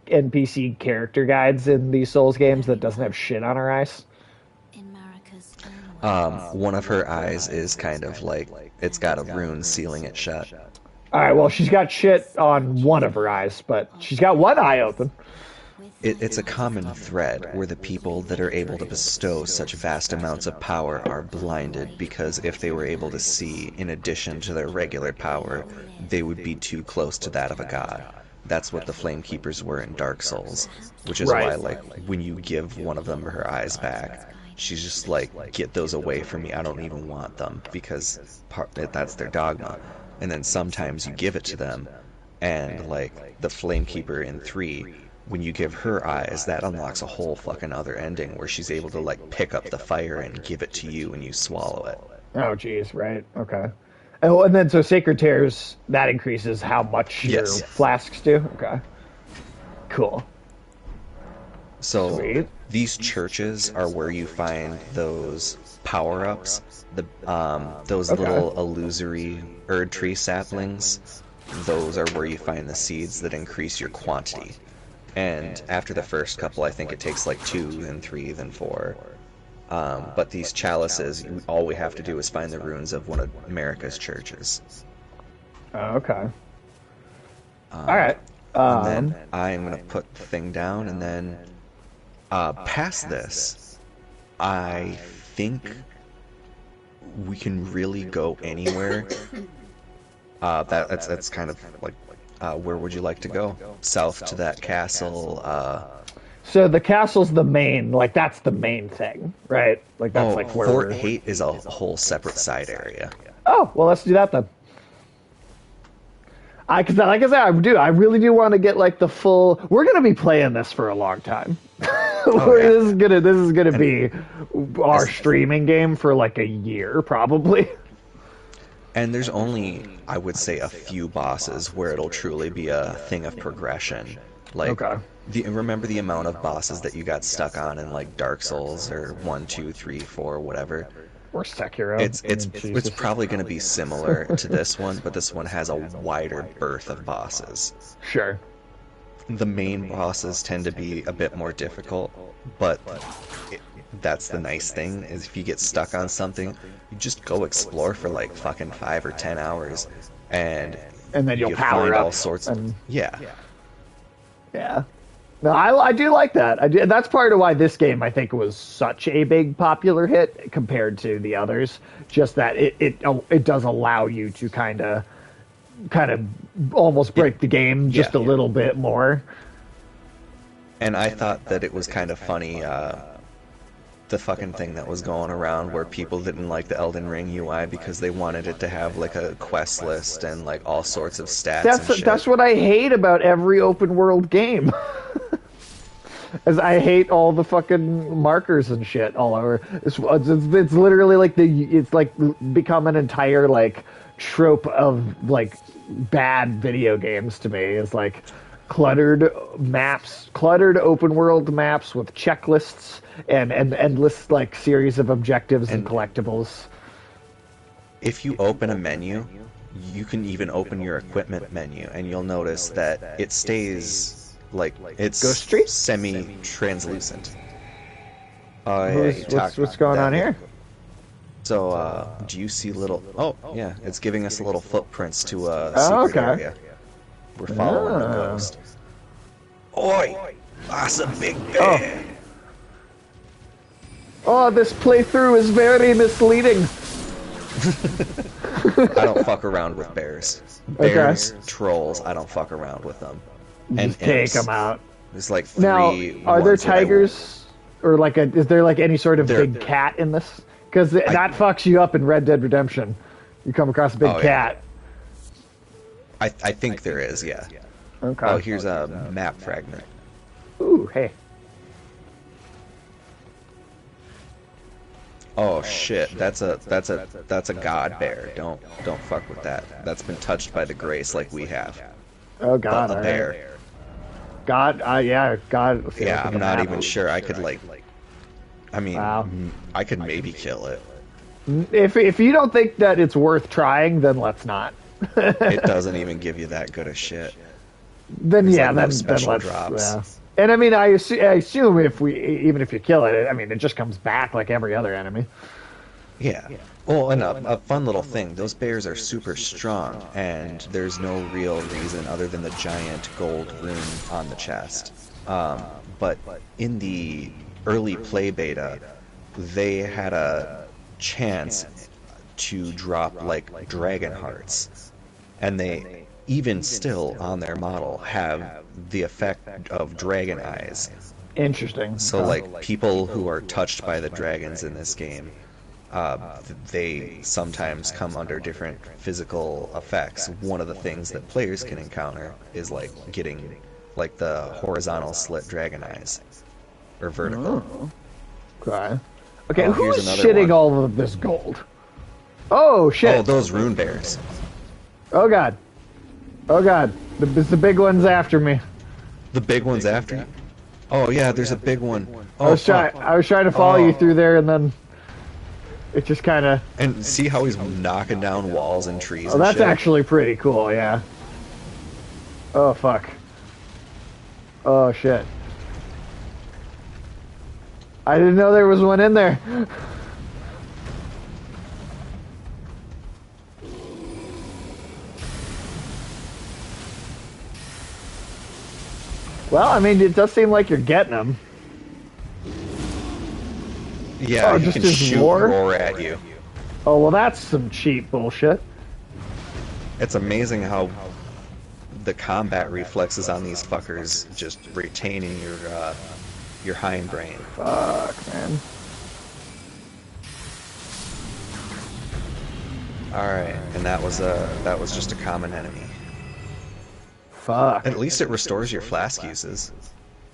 NPC character guides in these Souls games that doesn't have shit on her eyes? In Marika's own words, One of her eyes is kind of like it's got a rune sealing it shut. All right, well, she's got shit on one of her eyes, but she's got one eye open. It's a common thread where the people that are able to bestow such vast amounts of power are blinded, because if they were able to see in addition to their regular power, they would be too close to that of a god. That's what the Flame Keepers were in Dark Souls, which is why, like, when you give one of them her eyes back, she's just like, get those away from me, I don't even want them, because that's their dogma. And then sometimes you give it to them, and like the Flame Keeper in 3, when you give her eyes, that unlocks a whole fucking other ending where she's able to like pick up the fire and give it to you and you swallow it. Oh, geez, right, okay. Oh, and then so Sacred Tears, that increases how much your flasks do? Okay. Cool. So Sweet. These churches are where you find those power-ups, those little illusory Erd tree saplings. Those are where you find the seeds that increase your quantity. And after the first couple, I think it takes like 2, then 3, then 4. But these chalices, all we have to do is find the ruins of one of America's churches. Okay. All right. And then I'm going to put the thing down, and then past this, I think we can really go anywhere. That's kind of like Where would you like to go? South to that castle. So the castle's the main, like that's the main thing, right? Like that's Oh, like where Fort we're. Hate is a whole separate side area. Oh, well, let's do that then. Cause like I said, I really do want to get like the full. We're gonna be playing this for a long time. Oh, yeah. This is gonna And be our streaming game for like a year, probably. And there's only, I would say, a few bosses where it'll truly be a thing of progression. Like, Okay. remember the amount of bosses that you got stuck on in like Dark Souls or 1, 2, 3, 4, whatever. Or Sekiro. It's probably going to be similar to this one, but this one has a wider berth of bosses. Sure. The main bosses tend to be a bit more difficult, but that's the nice thing, is if you get stuck on something, you just go explore for like fucking 5 or 10 hours, and then you'll you power find up all sorts of... and- Yeah. Yeah. No, I do like that. I do, that's part of why this game I think was such a big popular hit compared to the others. Just that it does allow you to kind of almost break the game just a little bit more. And I thought that it was kind of funny, the fucking thing that was going around where people didn't like the Elden Ring UI because they wanted it to have like a quest list and like all sorts of stats and shit. That's what I hate about every open world game. As I hate all the fucking markers and shit all over. It's literally like it's like become an entire like trope of like bad video games to me. It's like cluttered open world maps with checklists and endless like series of objectives and collectibles. If you open a menu, you can even open your equipment menu, and you'll notice that it stays like it's Ghost Street? semi-translucent. What's going on here? So, do you see little... Oh, yeah, it's giving us little footprints to a secret area. We're following the ghost. Oi! That's a big bear! Oh, this playthrough is very misleading. I don't fuck around with bears. Bears, trolls, I don't fuck around with them. And Just take imps. them out. There's like 3 Now, are there ones that I tigers, or like is there like any sort of big cat in this? Because that fucks you up in Red Dead Redemption. You come across a big cat. I think there is, yeah. Okay. Oh, here's a map fragment. Ooh, hey. Oh shit, that's a god bear. Don't fuck with that. That's been touched by the grace like we have. Oh god, A bear. Right. God, yeah, God. Yeah, I'm not even sure I could like. I mean, Wow. I could maybe kill it. If you don't think that it's worth trying, then let's not. It doesn't even give you that good a shit. Then There's, yeah, like, no then special let's. drops. Yeah. And I mean, I assume even if you kill it, I mean, it just comes back like every other enemy. Yeah. Well, and a fun little thing, those bears are super strong, and there's no real reason other than the giant gold rune on the chest. But in the early play beta, they had a chance to drop, like, dragon hearts. And they, even still on their model, have the effect of dragon eyes. Interesting. So, like, people who are touched by the dragons in this game, they sometimes come under different physical effects. One of the things that players can encounter is like getting like the horizontal slit dragon eyes or vertical. Okay. Okay, Oh, who's here's another shitting one. all of this gold? Oh shit! Oh, those rune bears. Oh god! Oh god! The big one's after me. The big one's after you. Oh yeah, there's a big one. I Oh, was trying to follow you through there, and then it just kind of. And see how he's knocking down walls and trees. Oh, that's and shit? actually pretty cool. Yeah. Oh fuck. Oh shit. I didn't know there was one in there. Well, I mean, it does seem like you're getting them. Yeah, Oh, he just can his shoot roar? roar at you. Oh, well, that's some cheap bullshit. It's amazing how the combat reflexes on these fuckers just retaining your hindbrain. Fuck, man. All right, and that was just a common enemy. Fuck. At least it restores your flask uses.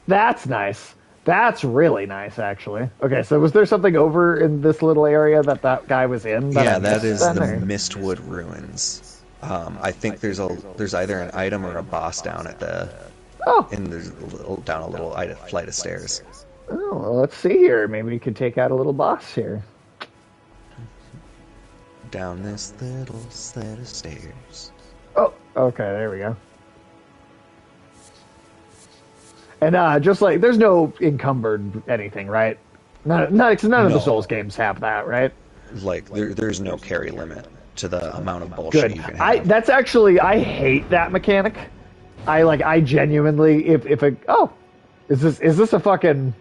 That's nice. That's really nice, actually. Okay, so was there something over in this little area that guy was in? Yeah, I that missed is then, the or- Mistwood Ruins. I think there's either an item or a boss down at the Oh, down a little flight of stairs. oh, well, let's see here. Maybe we could take out a little boss here. Down this little set of stairs. Oh, okay, there we go. And just like, there's no encumbered anything, right? None of the No. Souls games have that, right? Like there's no carry limit to the amount of bullshit Good. you can have. That's actually, I hate that mechanic. I genuinely, is this a fucking,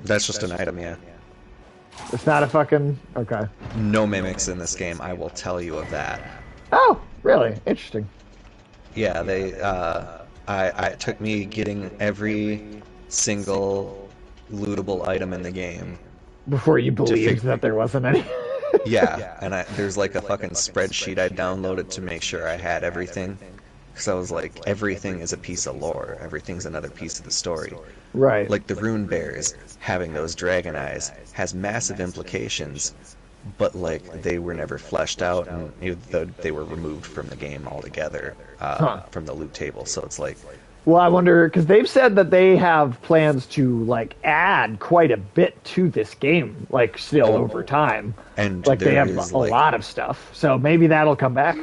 That's just an item, yeah. it's not a fucking, okay. No mimics in this game, I will tell you of that. Oh, really? Interesting. Yeah, it took me getting every single lootable item in the game. Before you believed figure- that there wasn't any. Yeah, and there's like a fucking spreadsheet I downloaded to make sure I had everything. Because I was like, everything is a piece of lore. Everything's another piece of the story. Right. Like the rune bears having those dragon eyes has massive implications, but like they were never fleshed out, and they were removed from the game altogether, from the loot table. So it's like, Well, I wonder, because they've said that they have plans to, like, add quite a bit to this game, like, still over time. and Like, they there have is, a like, lot of stuff. So maybe that'll come back.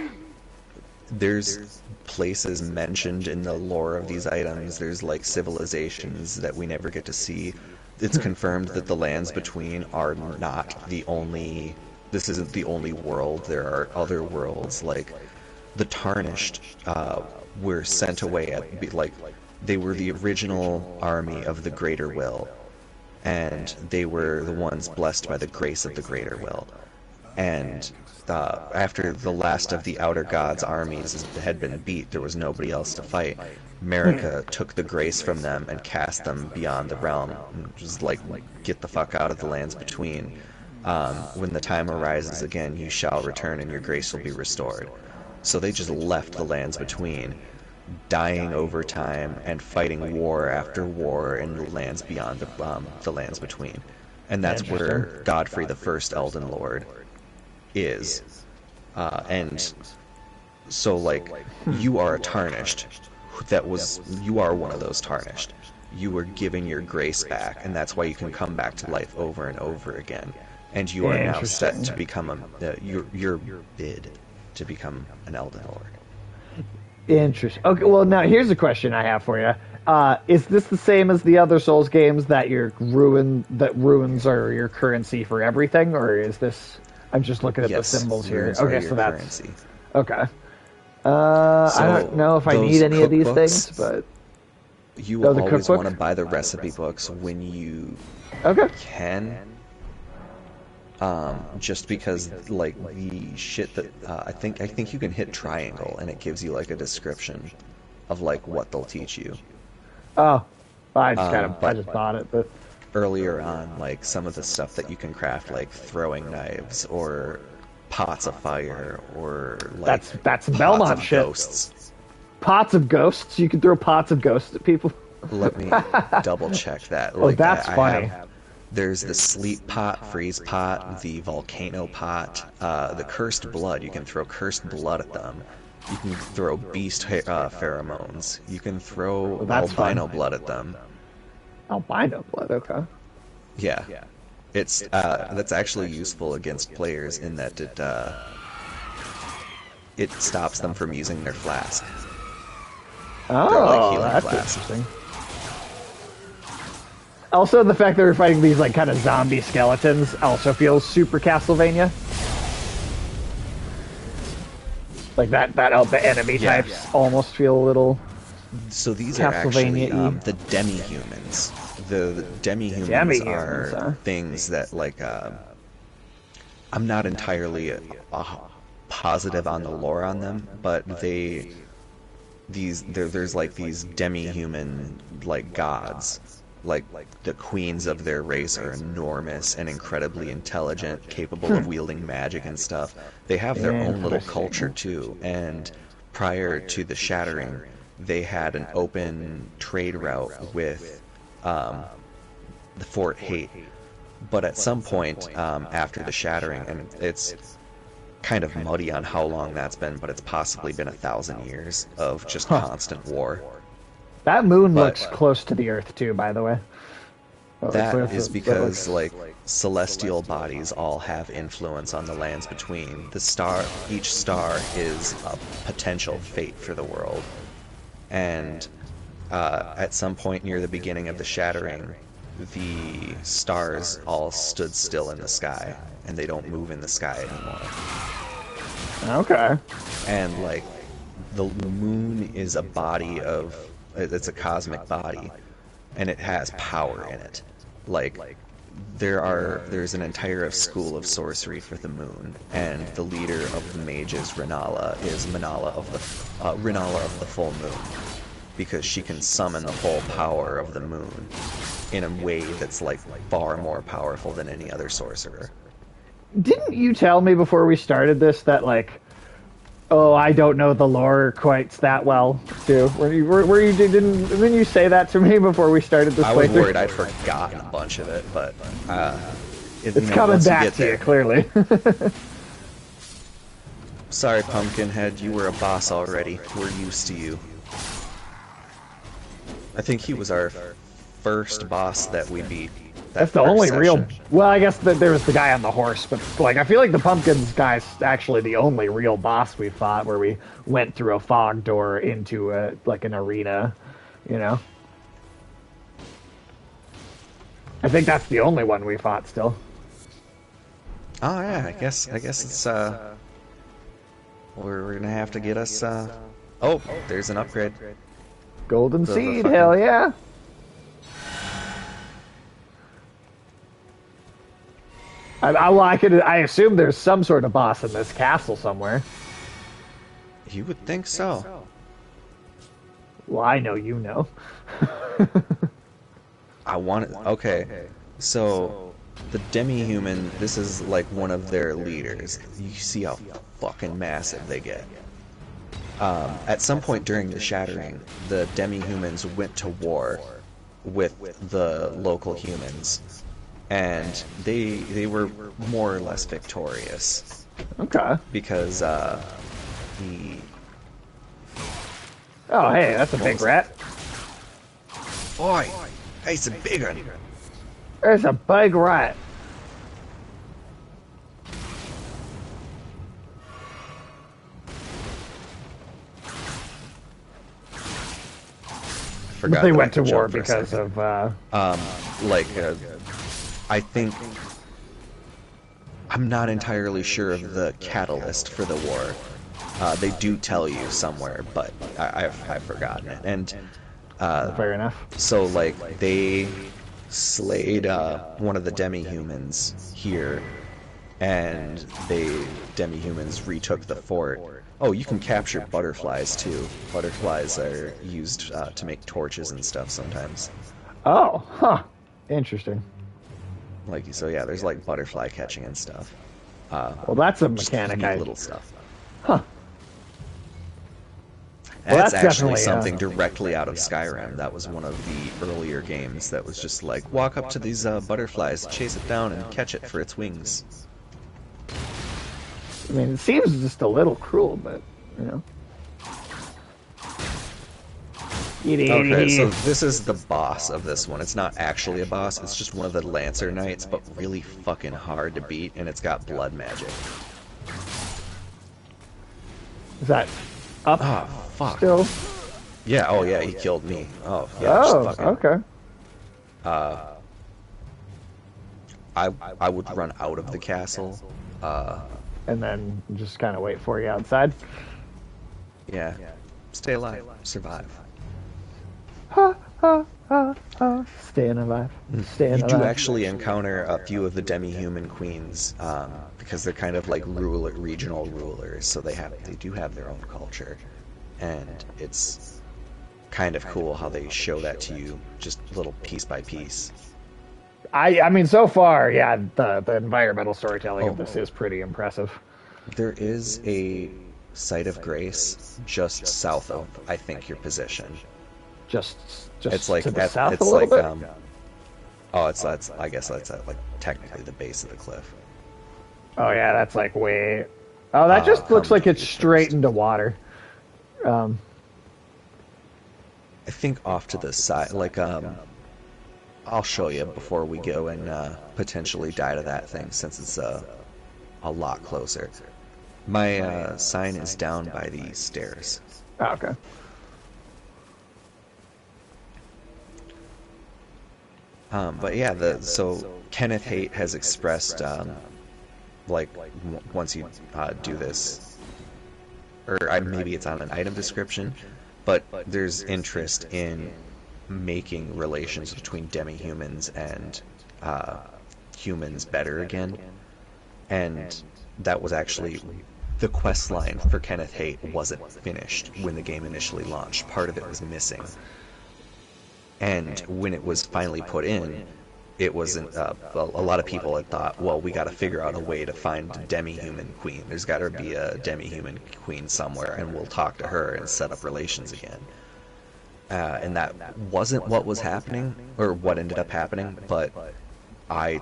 there's places mentioned in the lore of these items. There's like civilizations that we never get to see. It's confirmed that the lands between are not the only. This isn't the only world. There are other worlds. Like the Tarnished were sent away they were the original army of the Greater Will, and they were the ones blessed by the grace of the Greater Will. And after the last of the Outer Gods' armies had been beat, there was nobody else to fight. America took the grace from them and cast them beyond the realm, and just like get the fuck out of the lands between. When the time arises again, you shall return, and your grace will be restored. So they just left the lands between, dying over time and fighting war after war in the lands beyond the lands between. And that's where Godfrey the First Elden Lord is. And so like you are a Tarnished you are one of those Tarnished. You were given your grace back, and that's why you can come back to life over and over again. And you are now set to become your bid to become an Elden Lord. Interesting. Okay, well, now here's a question I have for you. Is this the same as the other Souls games that ruins are your currency for everything, or is this? I'm just looking at the symbols here. Runes are Okay, your so that's currency. okay. I don't know if I those need any of these cookbooks, things, but You will the always cookbook? want to buy the recipe books when you okay. can. Just because, like, the shit that I think you can hit triangle and it gives you like a description of like what they'll teach you. Oh, I just I but- just bought it, but Earlier on, like some of the stuff that you can craft, like throwing knives or pots of fire, or like that's pots Belmont of shit. ghosts. Pots of ghosts. You can throw pots of ghosts at people. Let me double check that. Like, that's I funny. There's the sleep pot, freeze pot, the volcano pot, the cursed blood. You can throw cursed blood at them. You can throw beast pheromones. You can throw that's albino fun. blood at them. Albino blood. Okay. Yeah, it's that's actually useful against players in that it stops them from using their flask. Oh, healing that's flasks. interesting. Also, the fact that we're fighting these like kind of zombie skeletons also feels super Castlevania. Like the enemy types almost feel a little. So these are actually Castlevania-y. the demi-humans. The demi-humans Demi-humans, are huh? things that, like, I'm not entirely positive on the lore on them, but there's like these demi-human like gods. Like the queens of their race are enormous and incredibly intelligent, capable of wielding magic and stuff. They have their own little culture too, and prior to the Shattering, they had an open trade route with the Fort Hate. But at some point after the Shattering, and it's kind of muddy on how long that's been, but it's possibly been 1,000 years of just constant war. That moon looks close to the Earth too, by the way. That is because like celestial bodies all have influence on the lands between. Each star is a potential fate for the world. And at some point near the beginning of the Shattering, the stars all stood still in the sky, and they don't move in the sky anymore. Okay. And like the moon is a body of, it's a cosmic body, and it has power in it. Like there's an entire school of sorcery for the moon, and the leader of the mages, Renala, is Renala of the full moon, because she can summon the whole power of the moon in a way that's like far more powerful than any other sorcerer. Didn't you tell me before we started this that like, oh, I don't know the lore quite that well too? Didn't you say that to me before we started this? I was worried I'd forgotten a bunch of it, but it's coming back to you clearly. Sorry, Pumpkinhead, you were a boss already. We're used to you. I think he was our first boss that we beat. That's the only real. Well, I guess that there was the guy on the horse, but like I feel like the Pumpkins guy's actually the only real boss we fought, where we went through a fog door into like an arena, you know. I think that's the only one we fought still. Oh yeah, I guess it's we're gonna have to get us oh, there's an upgrade. Golden Seed, hell yeah. I assume there's some sort of boss in this castle somewhere. You would think so. Well, I know you know. I want it. Okay, so the demi-human, this is like one of their leaders. You see how fucking massive they get. At some point during the Shattering, the demi-humans went to war with the local humans, and they were more or less victorious. Okay. Because oh, hey, that's a big rat. Oi, it's a big one. There's a big rat. But they went to war because of I think I'm not entirely sure of the catalyst for the war. They do tell you somewhere, but I've forgotten it. And fair enough. So like they slayed one of the demi-humans here, and demi-humans retook the fort. Oh, you can capture butterflies too. Butterflies are used to make torches and stuff sometimes. Oh, huh. Interesting. Like, so yeah, there's like butterfly catching and stuff. Well, that's a mechanic. Little stuff. Huh. And well, that's actually something directly out of Skyrim. That was one of the earlier games that was just like, walk up to these butterflies, chase it down, and catch it for its wings. I mean, it seems just a little cruel, but, you know. Okay, so this is the boss of this one. It's not actually a boss, it's just one of the Lancer Knights, but really fucking hard to beat, and it's got blood magic. Is that up? Oh, fuck. Still? Yeah, oh yeah, he killed me. Oh, yeah. Oh, okay. I would run out of the castle. And then just kind of wait for you outside? Yeah. Stay alive. Survive. Ha, ha, ha, ha. Staying alive. Staying alive. You do actually encounter a few of the demi-human queens, because they're kind of like regional rulers, so they do have their own culture. and it's kind of cool how they show that to you just little piece by piece. I mean, so far, yeah, the environmental storytelling of Oh. this is pretty impressive. There is a site of grace just south of, I think, your position. Just It's like to the at, south it's a little like bit. oh, it's that's I guess that's at like technically the base of the cliff. Oh yeah, that's like way. Oh, that just looks come like it's to the straight coast. into water. I think off to the side, like I'll show you before we go and potentially die to that thing since it's a lot closer. My sign is down by the stairs. Oh, okay. But yeah, so Kenneth Haight has expressed once you do this, or maybe it's on an item description, but there's interest in making relations between demi-humans and humans better again, and that was actually the quest line for Kenneth Haight wasn't finished when the game initially launched. Part of it was missing. And when it was finally put in, it wasn't. A lot of people had thought, well, we got to figure out a way to find a demi-human queen. There's got to be a demi-human queen somewhere, and we'll talk to her and set up relations again. And that wasn't what was happening, or what ended up happening, but I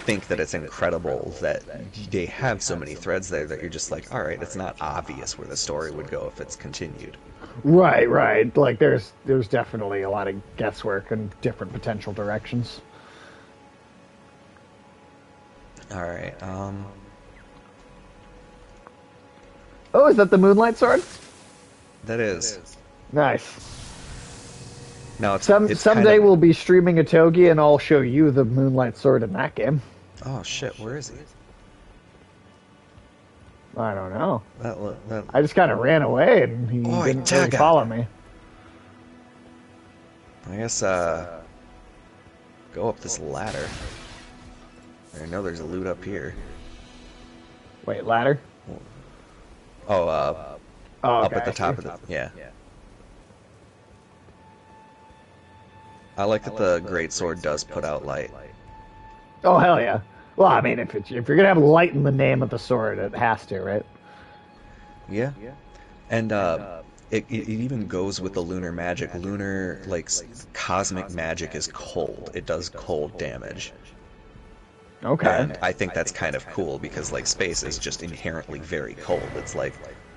think that it's incredible that they have so many threads there that you're just like, all right, it's not obvious where the story would go if it's continued. Right. Like there's definitely a lot of guesswork and different potential directions. All right. Oh, is that the Moonlight Sword? That is. Nice. Now it's Someday kind of... we'll be streaming a Togi and I'll show you the Moonlight Sword in that game. Oh shit! Where is he? I don't know. That I just kind of ran away and he Oi, didn't really Taga. follow me. I guess go up this ladder. I know there's a loot up here. Wait, ladder? Oh, Oh, up okay, at the I top see. of the I like that the greatsword does put out light. Oh, hell yeah. Well, I mean, if you're gonna have light in the name of the sword, it has to, right? Yeah. And it even goes with the lunar magic. Lunar, like, cosmic magic is cold. It does cold damage. Okay. And I think that's kind of cool because, like, space is just inherently very cold. It's like,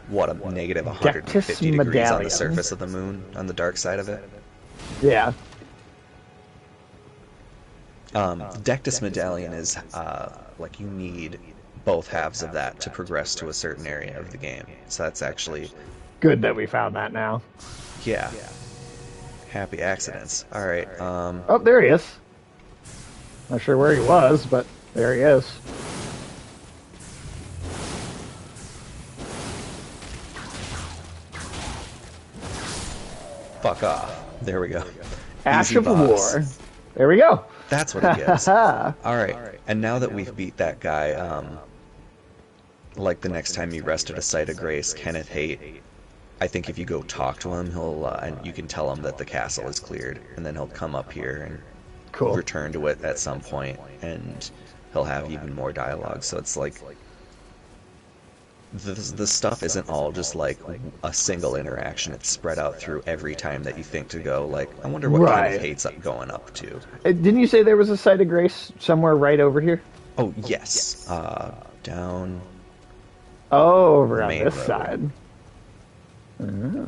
what, a negative 150 degrees on medallion. the surface of the moon, on the dark side of it? Yeah. Dectus Medallion is, like, you need both halves of that to progress to a certain area of the game. So that's actually... Good that we found that now. Yeah. Happy accidents. Alright, Oh, there he is. Not sure where he was, but there he is. fuck off. There we go. Ash Easy of boss. War. There we go. That's what it gives. Alright, and now that we've beat that guy, like the next time you rest at a site of grace, Kenneth Haight, I think if you go talk to him, he'll and you can tell him that the castle is cleared, and then he'll come up here and Cool. return to it at some point, and he'll have even more dialogue. So it's like the stuff isn't all just like a single interaction. It's spread out through every time that you think to go. Like, I wonder what Right. Kenneth Haight's going up to. Didn't you say there was a site of grace somewhere right over here? Oh yes, down. Oh, over on Main this road. side. Oh.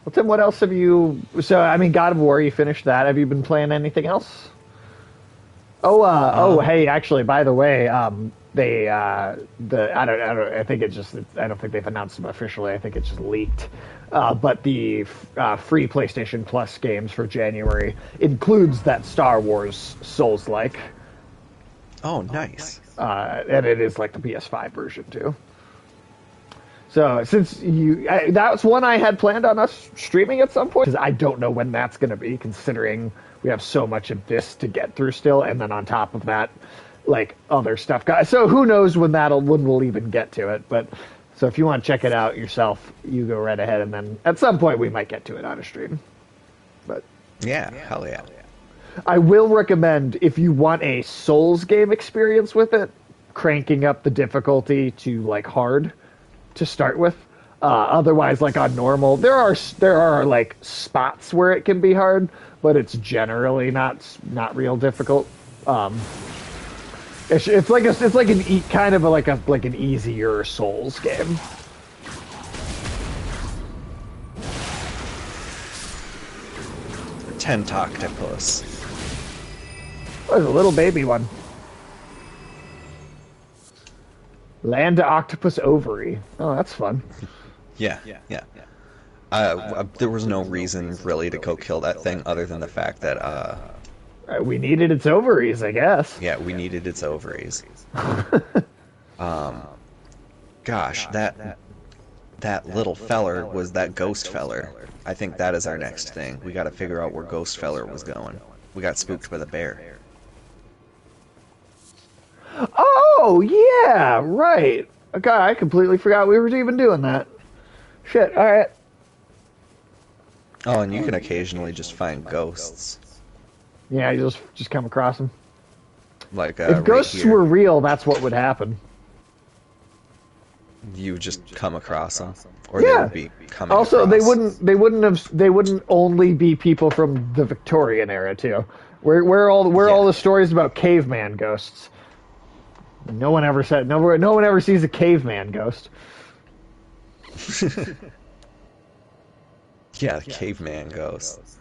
Well, Tim, what else have you... So, I mean, God of War, you finished that. Have you been playing anything else? Oh, hey, actually, by the way, they, I think it's just, I don't think they've announced them officially. I think it's just leaked. But the free PlayStation Plus games for January includes that Star Wars Souls-like. Oh, nice. And it is like the PS5 version, too. So since that's one I had planned on us streaming at some point, because I don't know when that's going to be, considering we have so much of this to get through still, and then on top of that, like other stuff. So who knows when we'll even get to it? But so if you want to check it out yourself, you go right ahead, and then at some point we might get to it on a stream. But Yeah, hell yeah. I will recommend, if you want a Souls game experience with it, cranking up the difficulty to like hard to start with. Otherwise, like on normal, there are like spots where it can be hard, but it's generally not real difficult. It's like an easier Souls game. Tentoctopus. Oh, there's a little baby one. Land octopus ovary. Oh, that's fun. Yeah. There was no reason really to go kill that thing other than the fact that We needed its ovaries, I guess. yeah, we needed its ovaries. Gosh, that little feller was that ghost feller. I think that is our next thing. We got to figure out where Ghost Feller was going. We got spooked by the bear. Oh, yeah, right. Okay, I completely forgot we were even doing that. Shit, alright. Oh, and you can occasionally just find ghosts. Yeah, you just come across them. Like If ghosts were real, that's what would happen. You just come across them, or Yeah. they would be coming. Also, across. they wouldn't only be people from the Victorian era too. Where are all the stories about caveman ghosts? No one ever sees a caveman ghost. Yeah, caveman ghosts.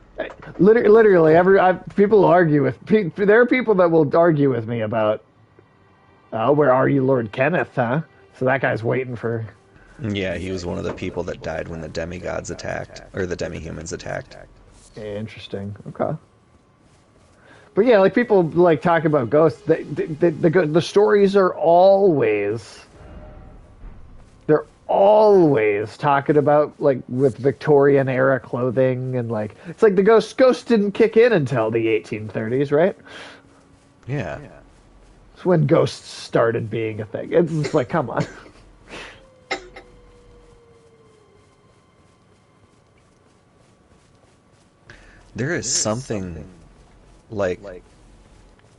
Literally, people argue with. There are people that will argue with me about, oh, where are you, Lord Kenneth? Huh? So that guy's waiting for. Yeah, he was one of the people that died when the demigods attacked, or the demi-humans attacked. Interesting. Okay. But yeah, like people like talk about ghosts. The stories are always. They're always talking about like with Victorian era clothing and like it's like the ghost didn't kick in until the 1830s, right? Yeah. It's when ghosts started being a thing. It's just like, come on. There is something like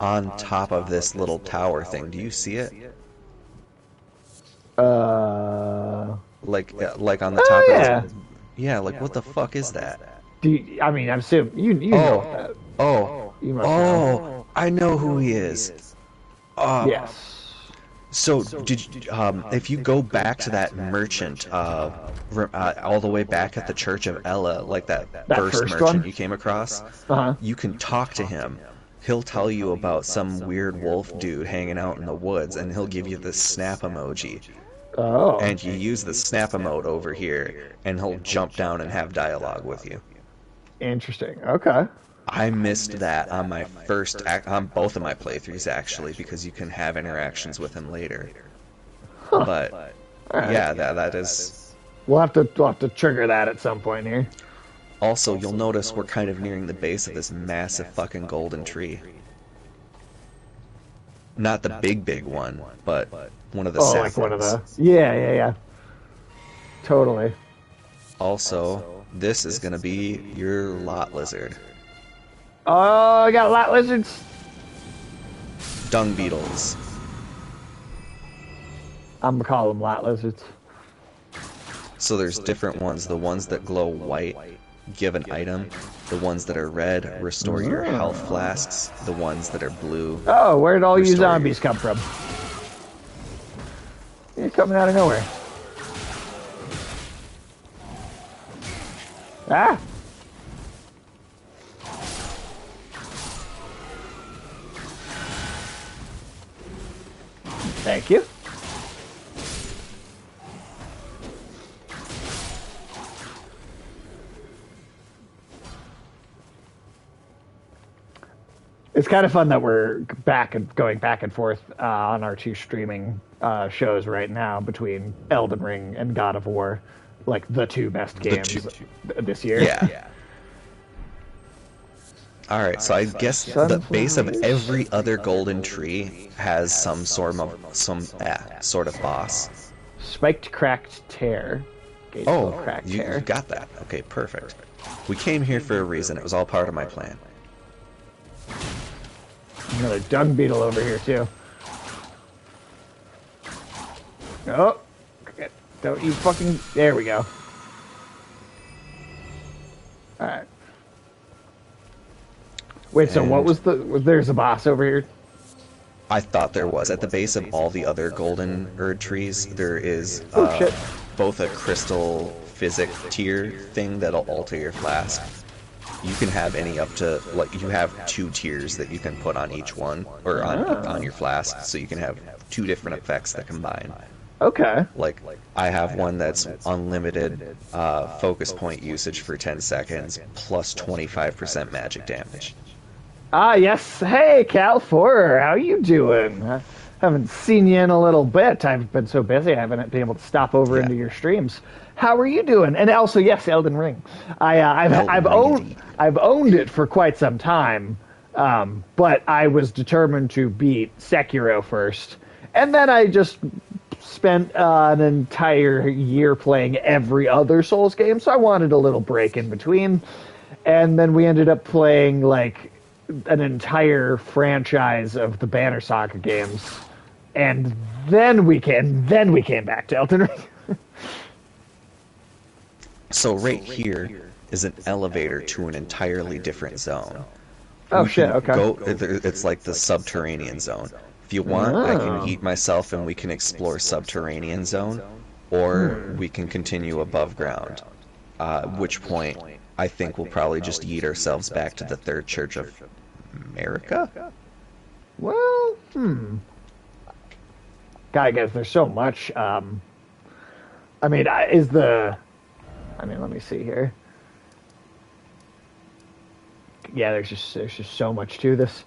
on top of this little tower thing. Do you see it? Like on the top yeah. of this. Yeah, like what the fuck is that? I mean, I'm assuming you know what that. You must know. I know who he is. Yes. So, if you go back to that merchant, all the way back at the Church of Ella, like that first merchant one? you came across, Uh-huh. you can talk to him. He'll tell you about some weird wolf dude hanging out in the woods, and he'll give you this snap emoji. Oh. And you use the snap emote over here, and he'll jump down and have dialogue with you. Interesting. Okay. I missed that on my on both of my playthroughs actually, because you can have interactions with him later. Huh. But Right. yeah, that is. We'll have to trigger that at some point here. Also, you'll notice we're kind of nearing the base of this massive fucking golden tree. Not the big one, but one of the Oh, saplings. like one of the. Yeah. Totally. Also, this is gonna be your lot lizard. Oh, I got lot lizards. Dung beetles. I'm gonna call them lot lizards. So there's different ones. The ones that glow white give an item. The ones that are red restore your health flasks. The ones that are blue. Oh, where did all you Restore zombies come from? You're coming out of nowhere. Ah! Thank you. It's kind of fun that we're going back and forth on our two streaming shows right now between Elden Ring and God of War, like the two best The games two, this year. yeah. All right, so I guess the base of every other golden tree has some sort of boss. Spiked cracked tear. Oh, Cracked you tear. got that. Okay, perfect. We came here for a reason. It was all part of my plan. Another dung beetle over here too. Oh, don't you fucking! There we go. All right. Wait, so what And was there's a boss over here? I thought there was. At the base of all the other golden Erd trees, there is Oh shit! both a crystal physic tier thing that'll alter your flask. You can have any up to, like, you have 2 tiers that you can put on each one, or on your flask, so you can have 2 different effects that combine. Okay. Like, I have one that's unlimited focus point usage for 10 seconds, plus 25% magic damage. Ah, yes. Hey, Cal Four, how you doing? I haven't seen you in a little bit. I've been so busy, I haven't been able to stop over Yeah. into your streams. How are you doing? And also, yes, Elden Ring. I've owned it for quite some time, but I was determined to beat Sekiro first, and then I just spent an entire year playing every other Souls game, so I wanted a little break in between, and then we ended up playing like an entire franchise of the Banner Saga games, and then we came back to Elden Ring. So right here is an elevator to an entirely different zone. Oh We shit! can Okay. it's like the subterranean zone. If you want, I can heat myself and we can explore subterranean zone, or we can continue above ground. At which point, I think we'll probably just yeet ourselves back to the Third Church of America? Well, God, I guess there's so much. I mean, let me see here. Yeah, there's just so much to this.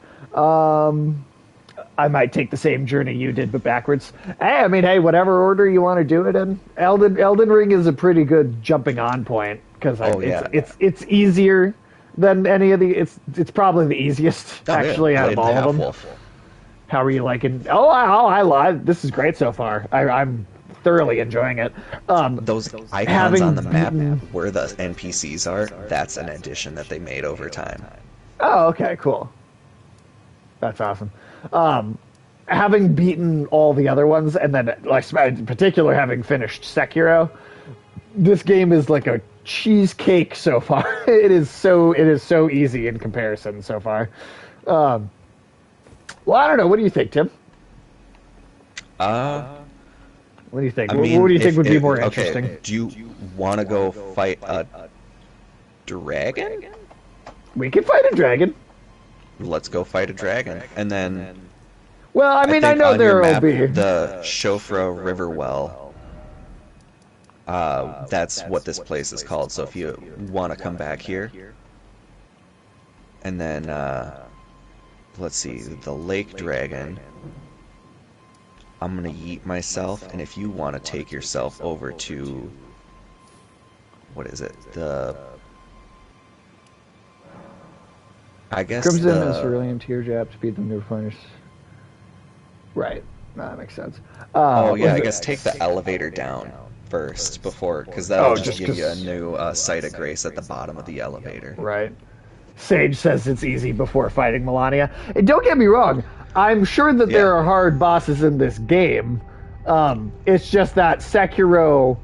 I might take the same journey you did, but backwards. Hey, whatever order you want to do it in. Elden Ring is a pretty good jumping on point because it's easier than any of the. It's probably the easiest actually out of all of them. Wolf. How are you liking? I lied. This is great so far. I'm thoroughly enjoying it. Those icons having on the map beaten- where the NPCs are, that's an addition that they made over time. Oh, okay, cool. That's awesome. Having beaten all the other ones, and then, like, in particular, having finished Sekiro, this game is like a cheesecake so far. It is so easy in comparison so far. Well, I don't know. What do you think, Tim? What do you think? I mean, what do you think would be more okay, interesting? do you want to go fight a dragon? We can fight a dragon. Let's go fight a dragon, and then Well, I mean, I think know on there your will map, be. the Shofra Riverwell. That's what this place is called. So if you want to come back here, and then let's see, the lake dragon. I'm gonna yeet myself, and if you want to take yourself over to, what is it? I guess Crimson and Cerulean Teardrop to beat them to replenish. Right. No, that makes sense. Oh yeah, was I it- guess take the elevator down first before, because that'll Oh, just just give you a 'cause- new site of grace at the bottom of the elevator. Right. Sage says it's easy before fighting Melania. And don't get me wrong, I'm sure that there Yeah. are hard bosses in this game. It's just that Sekiro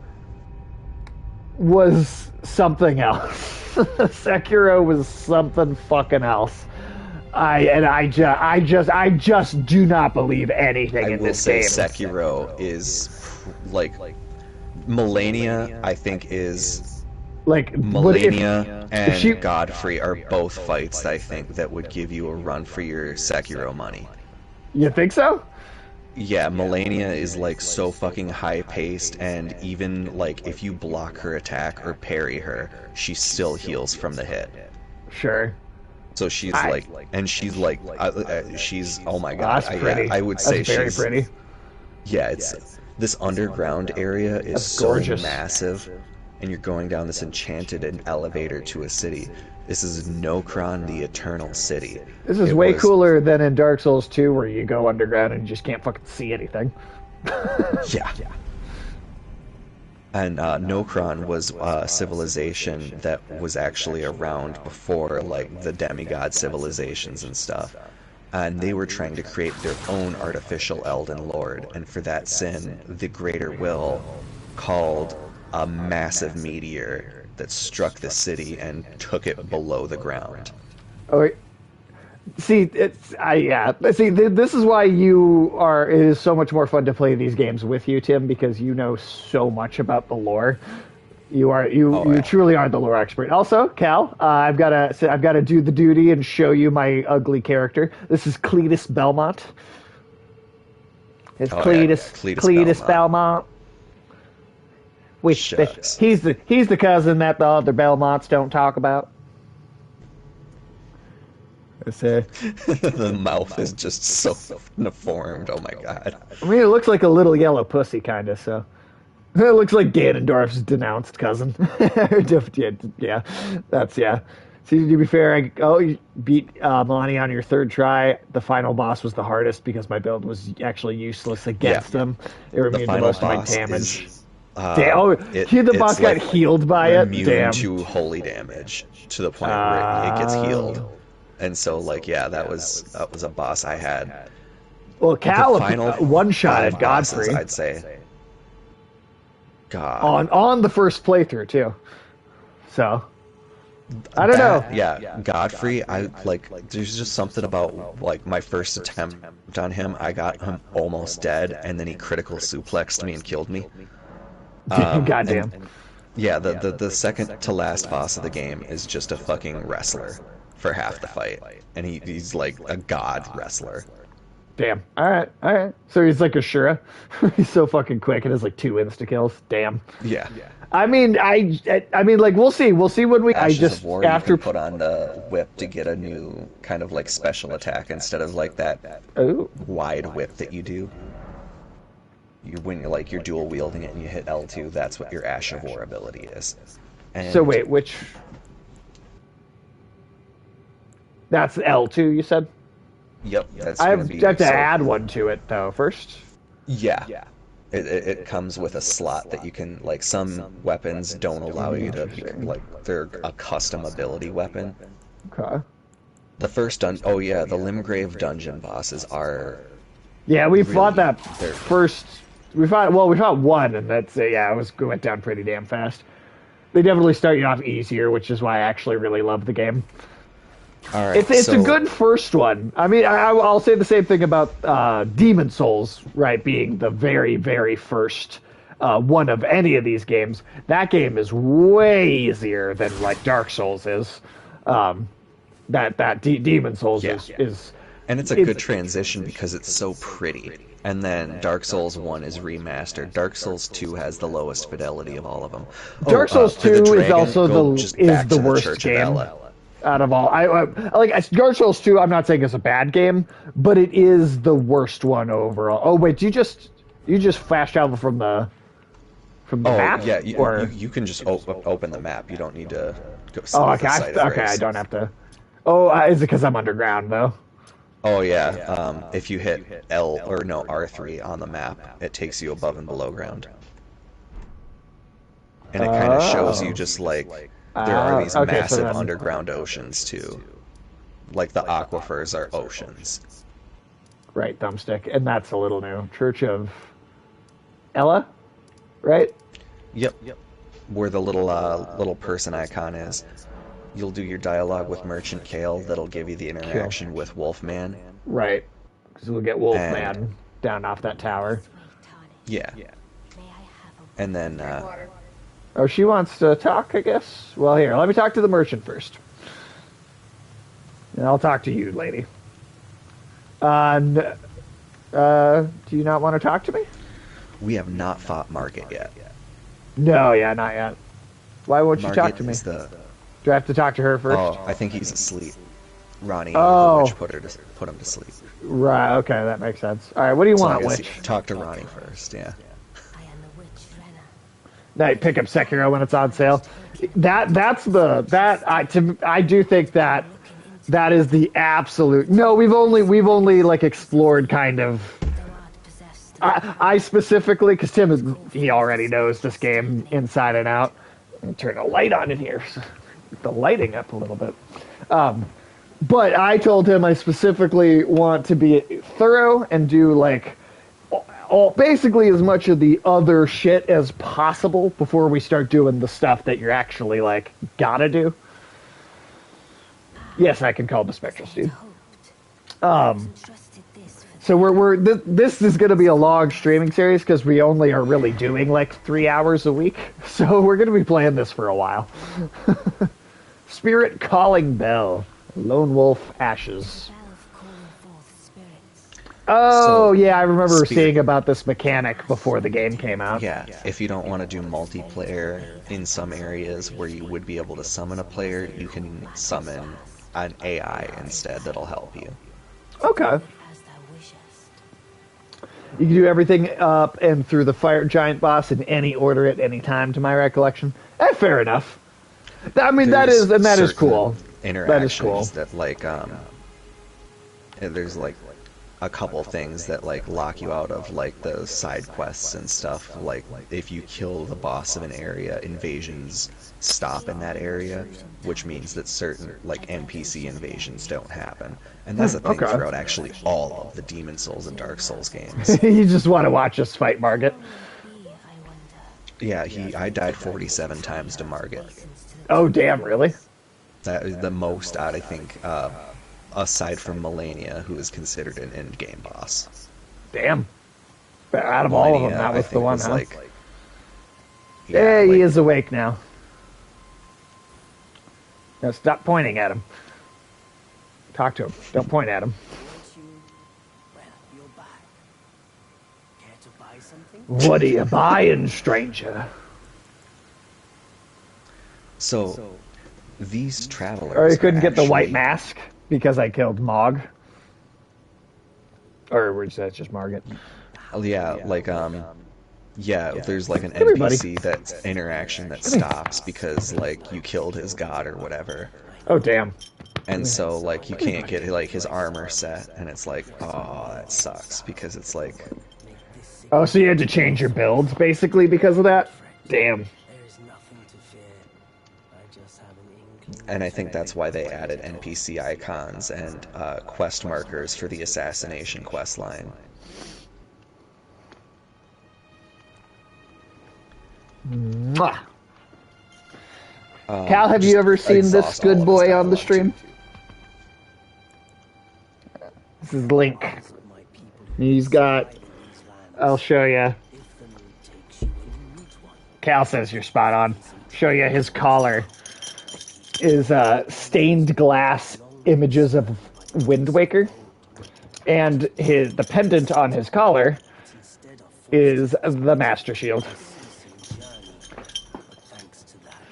was something else. Sekiro was something fucking else. I just do not believe anything I in will this say game. Sekiro is like Melania. I think is Like Melania and she- Godfrey are both fights that I think that would give you a run for your Sekiro money. You think so? Yeah, Melania is like so fucking high paced, and even like if you block her attack or parry her, she still heals from the hit. Sure. So she's I- like, and she's like, she's, oh my Oh, god, that's pretty. yeah, I would say that's very she's, pretty. yeah, it's this underground area is That's so gorgeous. massive, and you're going down this enchanted elevator to a city. This is Nokron, the Eternal City. This is It way was- cooler than in Dark Souls 2, where you go underground and you just can't fucking see anything. Yeah. And Nokron was a civilization that was actually around before, like, the demigod civilizations and stuff. And they were trying to create their own artificial Elden Lord, and for that sin, the Greater Will called a massive meteor that struck the city and took it below the ground. Oh, wait. See, this is why you are. It is so much more fun to play these games with you, Tim, because you know so much about the lore. You truly are the lore expert. Also, Cal, I've got to do the duty and show you my ugly character. This is Cletus Belmont. It's Cletus Belmont. Shucks. He's the cousin that the other Belmonts don't talk about. The mouth is just so deformed. Oh my god. I mean, it looks like a little yellow pussy, kind of. So it looks like Ganondorf's denounced cousin. yeah, that's yeah. See, to be fair, you beat Melania on your third try. The final boss was the hardest because my build was actually useless against him. It removed most of my damage. The boss got healed by it. Immune Damn. to holy damage to the point where it gets healed. And so, like, yeah, that was a boss I had. Well, Cal The final one-shotted five bosses, Godfrey I'd say. God. on the first playthrough too. So I don't know. Yeah, Godfrey. I like. There's just something about like my first attempt on him. I got him almost dead, and then he critical suplexed me and killed me. Goddamn. Yeah, the second to last boss of the game is just a fucking wrestler for half the fight, and he's like a god wrestler. Damn. All right. So he's like a Shura. He's so fucking quick and has like 2 insta kills. Damn. Yeah. I mean, like we'll see. We'll see when we. Ashes of War, you can put on the whip to get a new kind of like special attack instead of like that wide whip that you do. When you're dual wielding it and you hit L2, that's what your Ash of War ability is. And So wait, which? That's L2. You said. Yep, that's I gonna have, be. I have to add one to it though first. Yeah. It comes with a slot that you can, like, some weapons don't allow you to, like, they're a custom ability weapon. Okay. The first the Limgrave dungeon bosses are... Yeah, we really, fought that they're- first. We fought one, and that's went down pretty damn fast. They definitely start you off easier, which is why I actually really love the game. All right, It's a good first one. I mean, I'll say the same thing about Demon Souls, right? Being the very, very first one of any of these games. That game is way easier than like Dark Souls is. Demon Souls is. And it's a good transition because it's so pretty. And then Dark Souls 1 is remastered. Dark Souls 2 has the lowest fidelity of all of them. Dark Souls 2 is also the worst Church game. of Ela. Out of all, I like Dark Souls 2. I'm not saying it's a bad game, but it is the worst one overall. Oh wait, you just fast travel from the map? Yeah, or you can just open the map. You don't need to go see okay, the site of okay, grace. I don't have to. Oh, is it because I'm underground though? Oh yeah, if you hit R3 on the map, it takes you above and below ground, and it kind of shows you just like. There are these massive underground oceans too. Like the aquifers are oceans. Right, thumbstick, and that's a little new. Church of Ela, right? Yep. Where the little person icon is. You'll do your dialogue with Merchant Kale. That'll give you the interaction with Wolfman. Right, because we'll get Wolfman down off that tower. Yeah. And then. Oh, she wants to talk, I guess? Well, here, let me talk to the merchant first. And I'll talk to you, lady. Do you not want to talk to me? We have not fought Margit yet. No, not yet. Why won't you talk Margit to me? is the... Do I have to talk to her first? Oh, I think he's asleep. Ronnie, the Oh, witch, put him to sleep. right. Okay, that makes sense. All right, what do you So I want, guess Witch? you talk to Ronnie first. Yeah. I am the witch Rena. Now you pick up Sekiro when it's on sale. I do think that that is the absolute. No, we've only like explored kind of. Thou art possessed. I specifically because Tim is he already knows this game inside and out. Let me turn a light on in here, get the lighting up a little bit. But I told him I specifically want to be thorough and do like basically as much of the other shit as possible before we start doing the stuff that you're actually like gotta do. Yes, I can call the Spectral Steed. Entrusted this for So this is going to be a long streaming series because we only are really doing like 3 hours a week. So we're going to be playing this for a while. Spirit Calling Bell, Lone Wolf Ashes. valve calling forth spirits. Oh So, yeah, I remember Spirit- seeing about this mechanic before the game came out. Yeah, if you don't want to do multiplayer in some areas where you would be able to summon a player, you can summon an AI instead that'll help you. Okay. As thou wishest. You can do everything up and through the fire giant boss in any order at any time, to my recollection. Fair enough. I mean, that is There's cool. certain That is cool. interactions that like there's like a couple things that like lock you out of like the side quests and stuff. Like if you kill the boss of an area, invasions stop in that area, which means that certain like NPC invasions don't happen. And that's a thing Okay. throughout actually all of the Demon Souls and Dark Souls games. You just want to watch us fight Margit. Be, I wonder. Yeah, I died 47 times to Margit. Oh, damn, really? That is the most out, I think, aside from Melania, who is considered an end game boss. Damn. Out of all of them, Melania, that I was the think, one, was huh? like, Yeah, he like- is awake now. Now stop pointing at him. Talk to him. Don't point at him. Want you? Well, you're back. Care to buy something? What are you buying, stranger? So, these travelers. Or you couldn't are get the white actually- mask because I killed Mog. Or was that just Margit? Oh, yeah, like yeah, there's like an here, buddy. NPC that's interaction that stops because like you killed his god or whatever, Oh, damn. and so like you can't get like his armor set, and it's like, oh, that sucks because it's like, Oh, so you had to change your build basically because of that? Damn. There is nothing to fear. I just have an inkling. and I think that's why they added NPC icons and quest markers for the assassination quest line. Mwah. Cal, have you just ever seen this exhaust all good of boy his on the dialogue, stream? This is Link. My people who He's got. in these lands, I'll show you. if the mood takes you, will you meet one? Cal says you're spot on. Show you his collar is stained glass images of Wind Waker, and the pendant on his collar Instead of is the Master Shield. forcing journey, but thanks to that,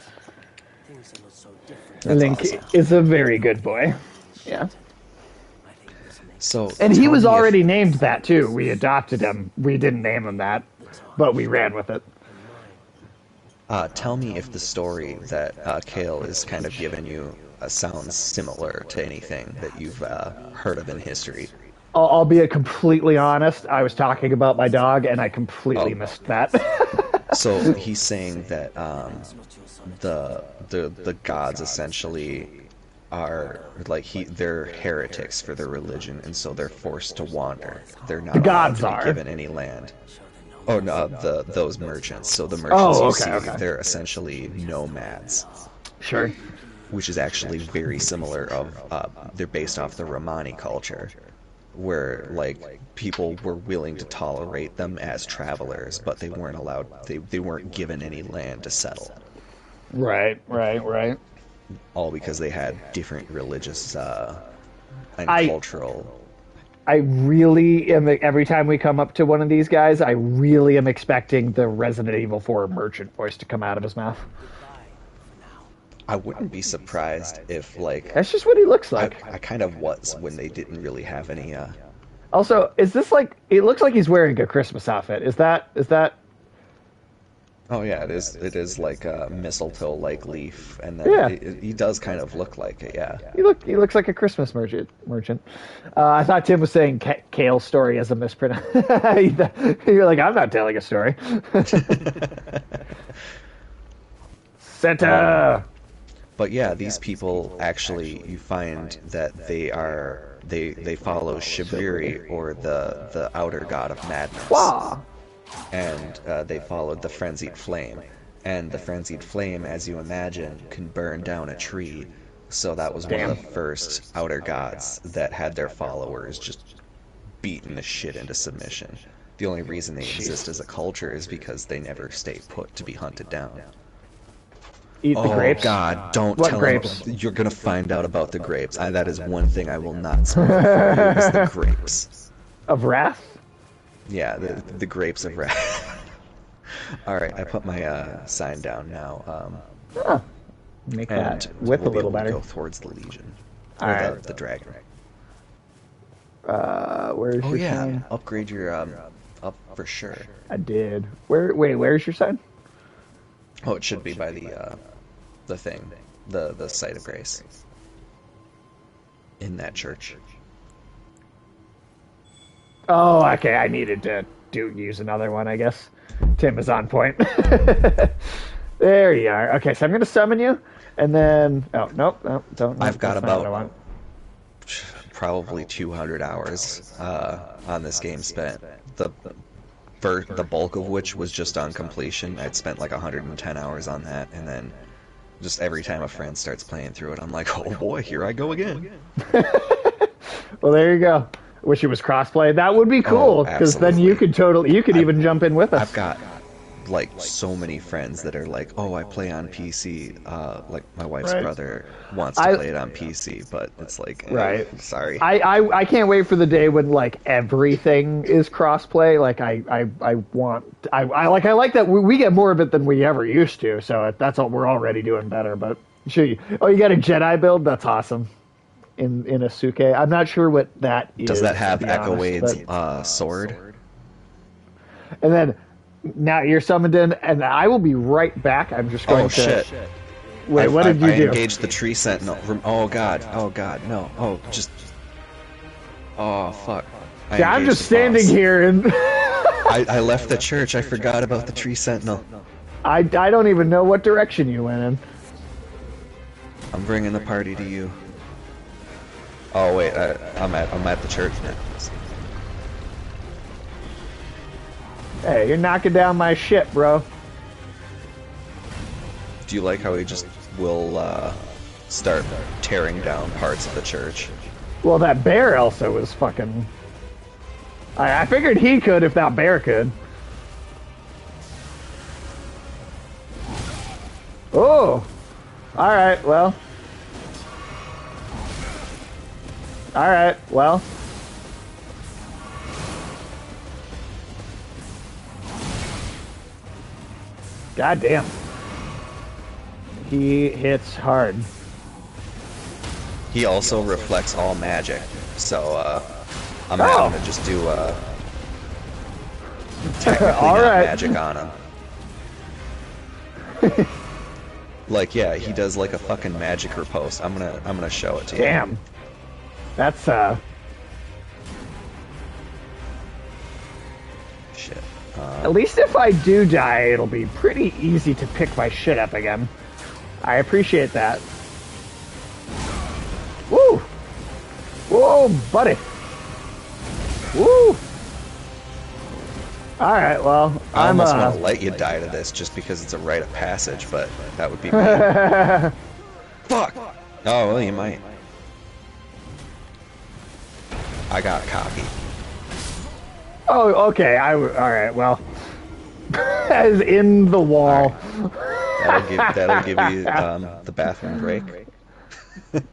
things are not so different. Link awesome. is a very good boy. Yeah, I think this makes So and he tell was me if- already named that too. We adopted him. We didn't name him that, but we ran with it. Tell me if the story that Kale is kind of giving you sounds similar to anything that you've heard of in history. I'll be completely honest. I was talking about my dog, and I completely Oh. missed that. So he's saying that the gods essentially are like they're heretics for their religion, and so they're forced to wander. They're not The gods allowed to are. be given any land. Oh no, those merchants. So the merchants Oh, you okay, see, okay. they're essentially nomads, Sure. which is actually very similar of they're based off the Romani culture, where like people were willing to tolerate them as travelers, but they weren't allowed. They weren't given any land to settle, Right. all because they had different religious and I- cultural. I really am. Every time we come up to one of these guys, I really am expecting the Resident Evil 4 merchant voice to come out of his mouth. I wouldn't be surprised if, like, That's just what he looks like. I kind of was when they didn't really have any. Also, is this like? It looks like he's wearing a Christmas outfit. Is that? Oh yeah, it is. It is like a mistletoe-like leaf, and then Yeah. he does kind of look like it. Yeah. He looks like a Christmas merchant. I thought Tim was saying Kale's story as a mispronounce. You're like, I'm not telling a story. Santa. But yeah, these people actually, you find that they follow Shibiri, or the outer god of madness. Wow. And they followed the frenzied flame. And the frenzied flame, as you imagine, can burn down a tree. So that was one of the first outer gods that had their followers just beating the shit into submission. The only reason they exist as a culture is because they never stay put to be hunted down. Eat the grapes. Oh God! Don't What tell grapes? them. You're gonna find out about the grapes. That is one thing I will not spoil for you, is the grapes. Of wrath. Yeah, the grapes of wrath. All right, I put my sign down now. Make And that with we'll a be little able to better. go towards the Legion, All or right. the dragon. Where's Oh your yeah, sign? upgrade your up for sure. I did. Where's your sign? Oh, it should be by the thing, the site of grace. In that church. Oh, okay. I needed to use another one, I guess. Tim is on point. There you are. Okay, so I'm going to summon you, and then... Oh, nope, don't. I've got that's not what I about want. probably 200 hours on this game spent. The bulk of which was just on completion. I'd spent like 110 hours on that, and then just every time a friend starts playing through it, I'm like, oh boy, here I go again. Well, there you go. Wish it was crossplay. That would be cool, because then you absolutely. could even jump in with us. I've got like so many friends that are like, oh, I play on PC. Like my wife's Right. brother wants to play it on PC, but it's like, Right. sorry. I can't wait for the day when like everything is crossplay. Like I like that we get more of it than we ever used to. So that's all, we're already doing better. But sure, you got a Jedi build? That's awesome. In a Suke, I'm not sure what that is. Does that to have be Echo honest, Wade's but- sword? And then now you're summoned in, and I will be right back. I'm just going Oh to. shit! Wait, what did you I do? engaged the tree sentinel. Oh god! Oh god! No! Oh, just. Oh fuck! I Yeah, I'm engaged just the boss. standing here, and I left the church. I forgot about the tree sentinel. I don't even know what direction you went in. I'm bringing the party to you. Oh wait, I'm at the church now. Hey, you're knocking down my shit, bro. Do you like how he just will start tearing down parts of the church? Well, that bear also was fucking... I figured he could if that bear could. Oh! Alright, well. Alright, well. God damn. He hits hard. He also reflects all magic, so I'm having to just do technically All not right. magic on him. Like yeah, he does like a fucking magic riposte. I'm gonna show it to you. Damn. That's Shit. at least if I do die, it'll be pretty easy to pick my shit up again. I appreciate that. Woo! Whoa, buddy! Woo! Alright, well, I I'm almost want to let you die to this just because it's a rite of passage, but that would be mean. Fuck! Oh, well, you might. I got cocky. Oh, okay, alright, well. As in the wall. That'll give you the bathroom break.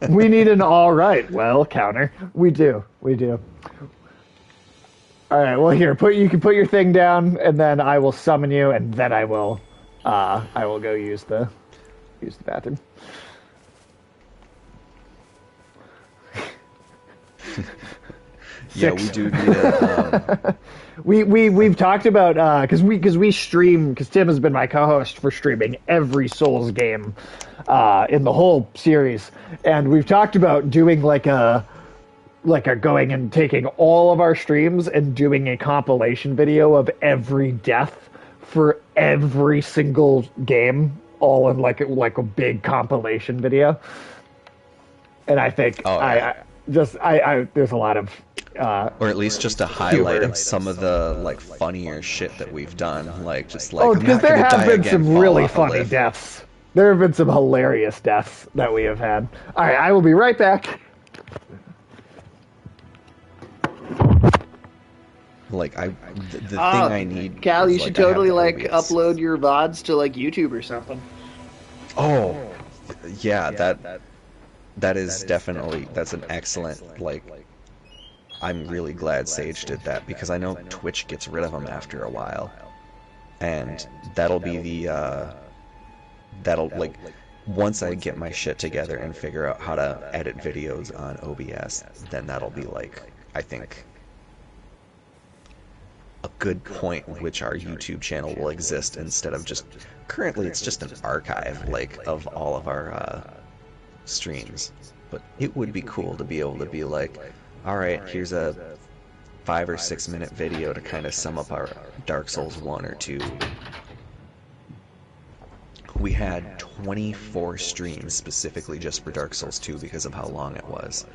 We need an alright, well, counter. We do. Alright, well here, you can put your thing down, and then I will summon you, and then I will go use the use the bathroom. Yeah, we do need a. We've talked about because we stream, because Tim has been my co-host for streaming every Souls game in the whole series, and we've talked about doing like a going and taking all of our streams and doing a compilation video of every death for every single game, all in like a big compilation video. And I think I there's a lot of or at least just a highlight of some of the like funnier shit that we've done, like just like oh, I'm because not there gonna have die been again, some fall really off a funny cliff. deaths. There have been some hilarious deaths that we have had. All right, I will be right back. Like the thing I need. Cal, is, you should I have totally the like OBS. upload your VODs to like YouTube or something. Oh, yeah, that is definitely, that's an excellent, like, I'm really glad Sage did that, because I know Twitch gets rid of them after a while, and that'll be the, like, once I get my shit together and figure out how to edit videos on OBS, then that'll be, like, I think, a good point in which our YouTube channel will exist instead of just, currently it's just an archive, like, of all of our, streams. But it would be cool to be able to be like, alright, here's a 5 or 6 minute video to kind of sum up our Dark Souls 1 or 2. We had 24 streams specifically just for Dark Souls 2 because of how long it was.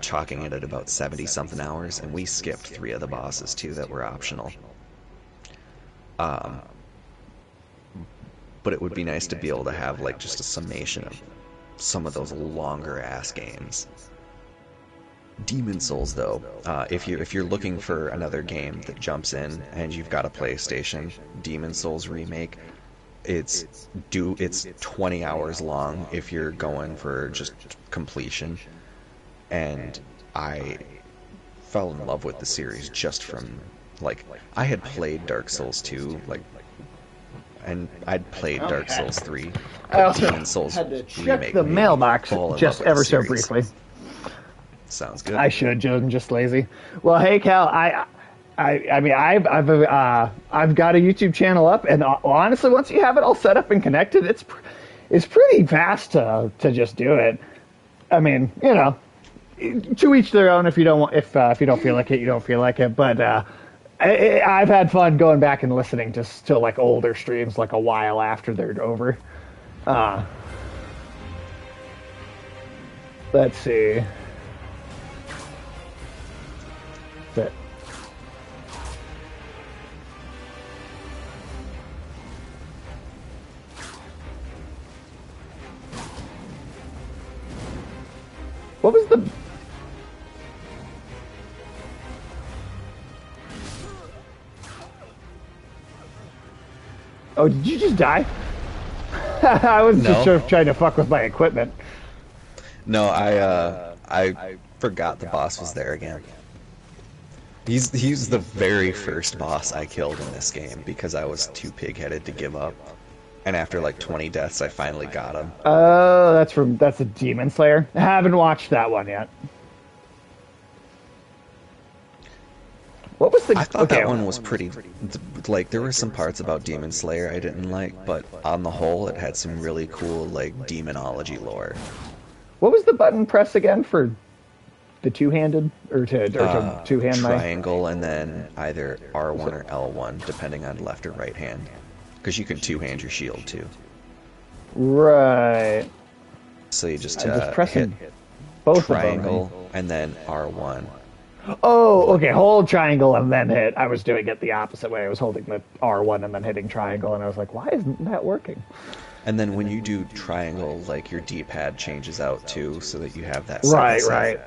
Chalking it at about 70-something hours, and we skipped 3 of the bosses too that were optional. But it would be nice to be able to have like just a summation of some of those longer ass games. Demon Souls, though, if you're looking for another game that jumps in and you've got a PlayStation, Demon Souls Remake, it's 20 hours long if you're going for just completion. And I fell in love with the series just from, like, I had played Dark Souls 2, like, and I'd played Dark Souls 3. I also Demon Souls had to check Remake the made me mailbox fall in just love with ever the so series. briefly. Sounds good. I should, I'm just lazy. Well, hey Cal, I mean, I've got a YouTube channel up, and honestly, once you have it all set up and connected, it's pretty fast to just do it. I mean, you know, to each their own. If you don't want, if you don't feel like it, you don't feel like it. But I've had fun going back and listening to like older streams, like a while after they're over. Let's see. That's it. What was the... Oh, did you just die? I was just No. trying to fuck with my equipment. No, I forgot the boss was there again. He's the very first boss I killed in this game because I was too pig-headed to give up. And after like 20 deaths, I finally got him. Oh, that's a Demon Slayer. I haven't watched that one yet. What was the... I thought that one was pretty... Like, there were some parts about Demon Slayer I didn't like, but on the whole, it had some really cool, like, demonology lore. What was the button press again for the two-handed? Or to two-hand my... Triangle and then either R1 or L1, depending on left or right hand. Because you can two-hand your shield, too. Right. So you just, I'm just pressing hit both triangle of them. and then R1. Oh, okay. Hold triangle and then hit. I was doing it the opposite way. I was holding the R1 and then hitting triangle, and I was like, why isn't that working? And then when you do triangle, like, your D-pad changes out, too, so that you have that Right, set. right.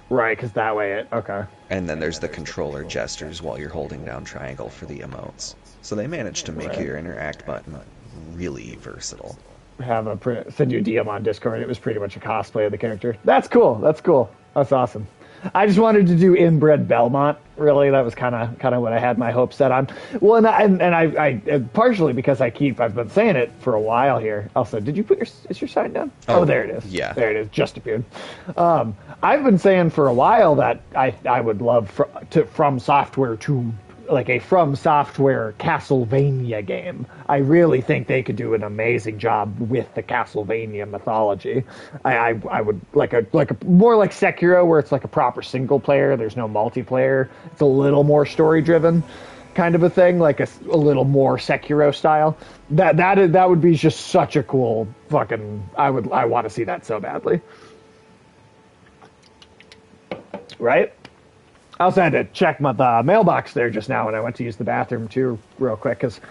Right, because that way it... Okay. And then there's the controller gestures while you're holding down triangle for the emotes. So they managed to make your interact button really versatile. Send you a DM on Discord. It was pretty much a cosplay of the character. That's cool. That's cool. That's awesome. I just wanted to do inbred Belmont. Really, that was kind of what I had my hopes set on. Well, and I partially because I've been saying it for a while here. Also, did you put is your sign down? Oh, there it is. Yeah, there it is. Just appeared. I've been saying for a while that I would love From Software to like a From Software Castlevania game. I really think they could do an amazing job with the Castlevania mythology. I would like a more like Sekiro, where it's like a proper single player. There's no multiplayer. It's a little more story driven, kind of a thing, like a little more Sekiro style. That would be just such a cool fucking. I want to see that so badly. Right. I also had to check the mailbox there just now when I went to use the bathroom too, real quick, because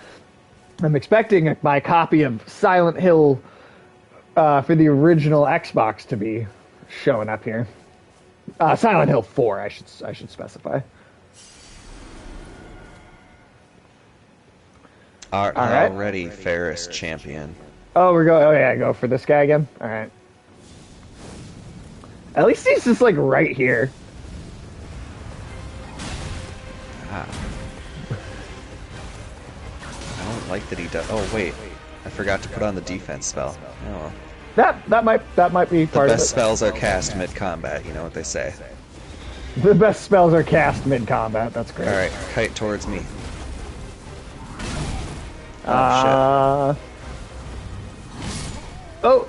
I'm expecting my copy of Silent Hill for the original Xbox to be showing up here. Silent Hill 4, I should specify. All right. Already Ferris champion. Oh, we're going. Oh yeah, go for this guy again. All right. At least he's just like right here. I don't like that he does. Oh wait, I forgot to put on the defense spell. Oh. That might be part of it. The best spells are cast mid-combat. You know what they say. The best spells are cast mid-combat. That's great. All right, kite towards me. Oh,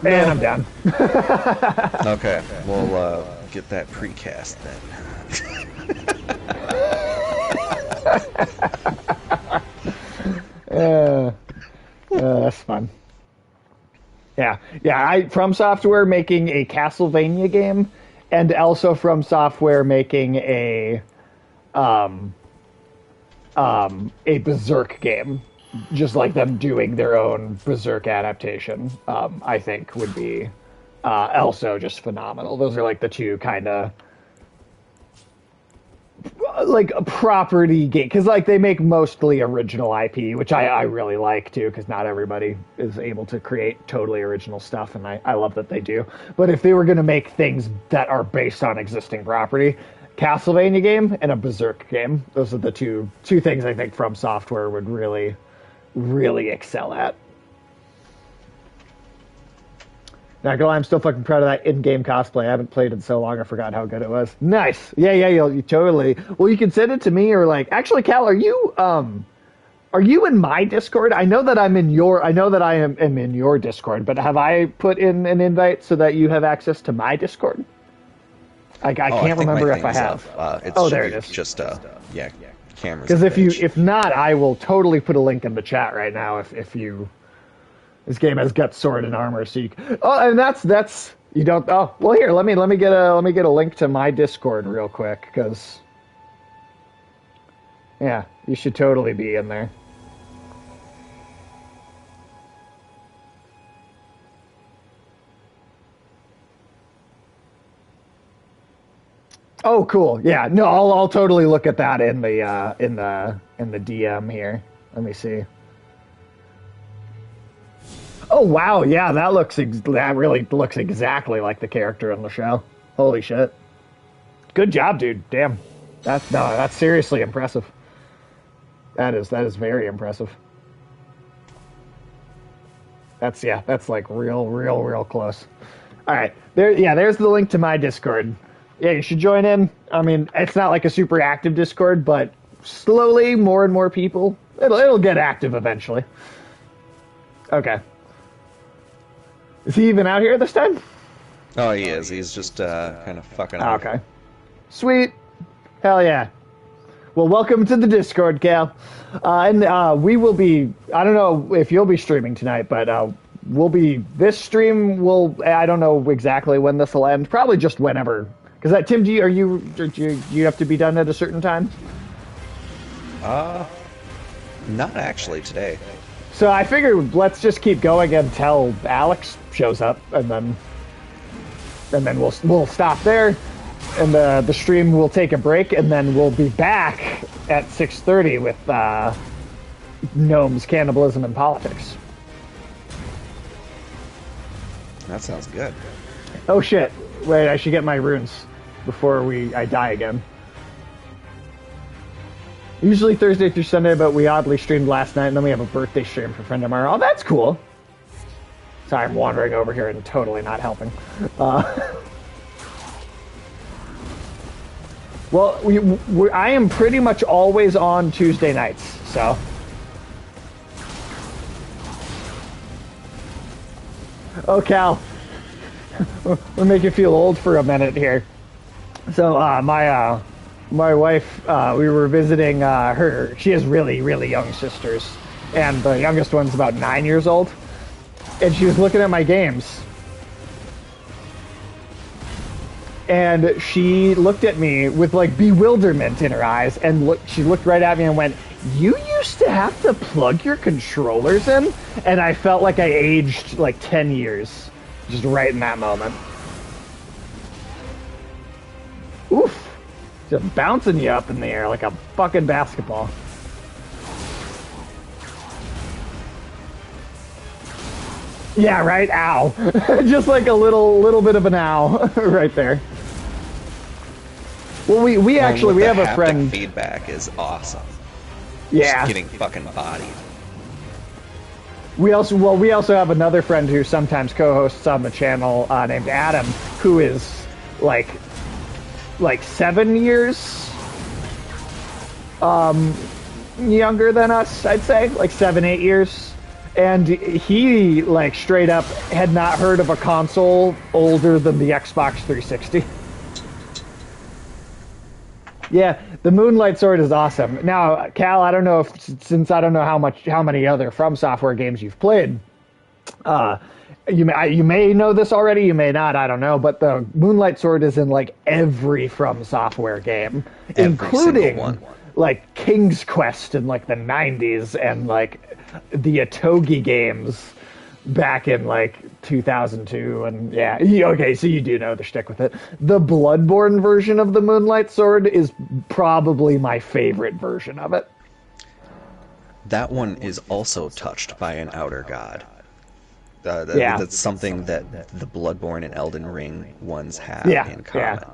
and I'm down. Okay, we'll get that precast then. That's fun. Yeah. From Software making a Castlevania game, and also From Software making a Berserk game, just like them doing their own Berserk adaptation. I think would be also just phenomenal. Those are like the two kind of like a property game, because like they make mostly original IP, which I really like too, because not everybody is able to create totally original stuff, and I love that they do. But if they were going to make things that are based on existing property, Castlevania game and a Berserk game, those are the two things I think From Software would really excel at. Not gonna lie, I'm still fucking proud of that in-game cosplay. I haven't played in so long, I forgot how good it was. Nice. Yeah, you totally. Well, you can send it to me, or like, actually, Cal, are you in my Discord? I know that I am in your Discord, but have I put in an invite so that you have access to my Discord? I can't remember if I have. There it is. Just cameras. Because if not, I will totally put a link in the chat right now. If you. This game has got sword and armor, so you. Oh, and that's you don't. Oh, well, here, let me get a link to my Discord real quick, because. Yeah, you should totally be in there. Oh, cool. Yeah, no, I'll totally look at that in the DM here. Let me see. Oh wow, yeah, that really looks exactly like the character in the show. Holy shit. Good job, dude. Damn. That's seriously impressive. That is very impressive. That's like real close. All right. There's the link to my Discord. Yeah, you should join in. I mean, it's not like a super active Discord, but slowly more and more people. It'll get active eventually. Okay. Is he even out here this time? Oh, he is. He's just kind of fucking off. Okay. Sweet. Hell yeah. Well, welcome to the Discord, Cal. And we will be, I don't know if you'll be streaming tonight, but this stream will, I don't know exactly when this will end. Probably just whenever. Because, Tim, do you have to be done at a certain time? Not actually today. So I figured let's just keep going until Alex shows up, and then we'll stop there, and the stream will take a break, and then we'll be back at 6:30 with Gnomes, Cannibalism, and Politics. That sounds good. Oh shit! Wait, I should get my runes. before I die again. Usually Thursday through Sunday, but we oddly streamed last night, and then we have a birthday stream for a friend tomorrow. Oh, that's cool. Sorry, I'm wandering over here and totally not helping. Well, I am pretty much always on Tuesday nights, so. Oh, Cal. We'll make you feel old for a minute here. So, my wife, we were visiting her. She has really, really young sisters, and the youngest one's about 9 years old. And she was looking at my games. And she looked at me with like bewilderment in her eyes, and she looked right at me and went, "You used to have to plug your controllers in?" And I felt like I aged like 10 years, just right in that moment. Oof. Just bouncing you up in the air like a fucking basketball. Yeah, right? Ow. Just like a little bit of an ow right there. Well, we actually, we have a friend. Feedback is awesome. Yeah. Just getting fucking bodied. We also have another friend who sometimes co-hosts on the channel named Adam, who is like 7 years younger than us, I'd say, like 7-8 years. And he, like, straight up had not heard of a console older than the Xbox 360. Yeah, the Moonlight Sword is awesome. Now, Cal, I don't know if, since I don't know how many other From Software games you've played, you may know this already, you may not, I don't know, but the Moonlight Sword is in, like, every From Software game, including, like, King's Quest in, like, the 90s, and, like, the Otogi games back in, like, 2002, and, yeah, okay, so you do know the shtick with it. The Bloodborne version of the Moonlight Sword is probably my favorite version of it. That one is also touched by an outer god. Yeah. That's something that the Bloodborne and Elden Ring ones have in common.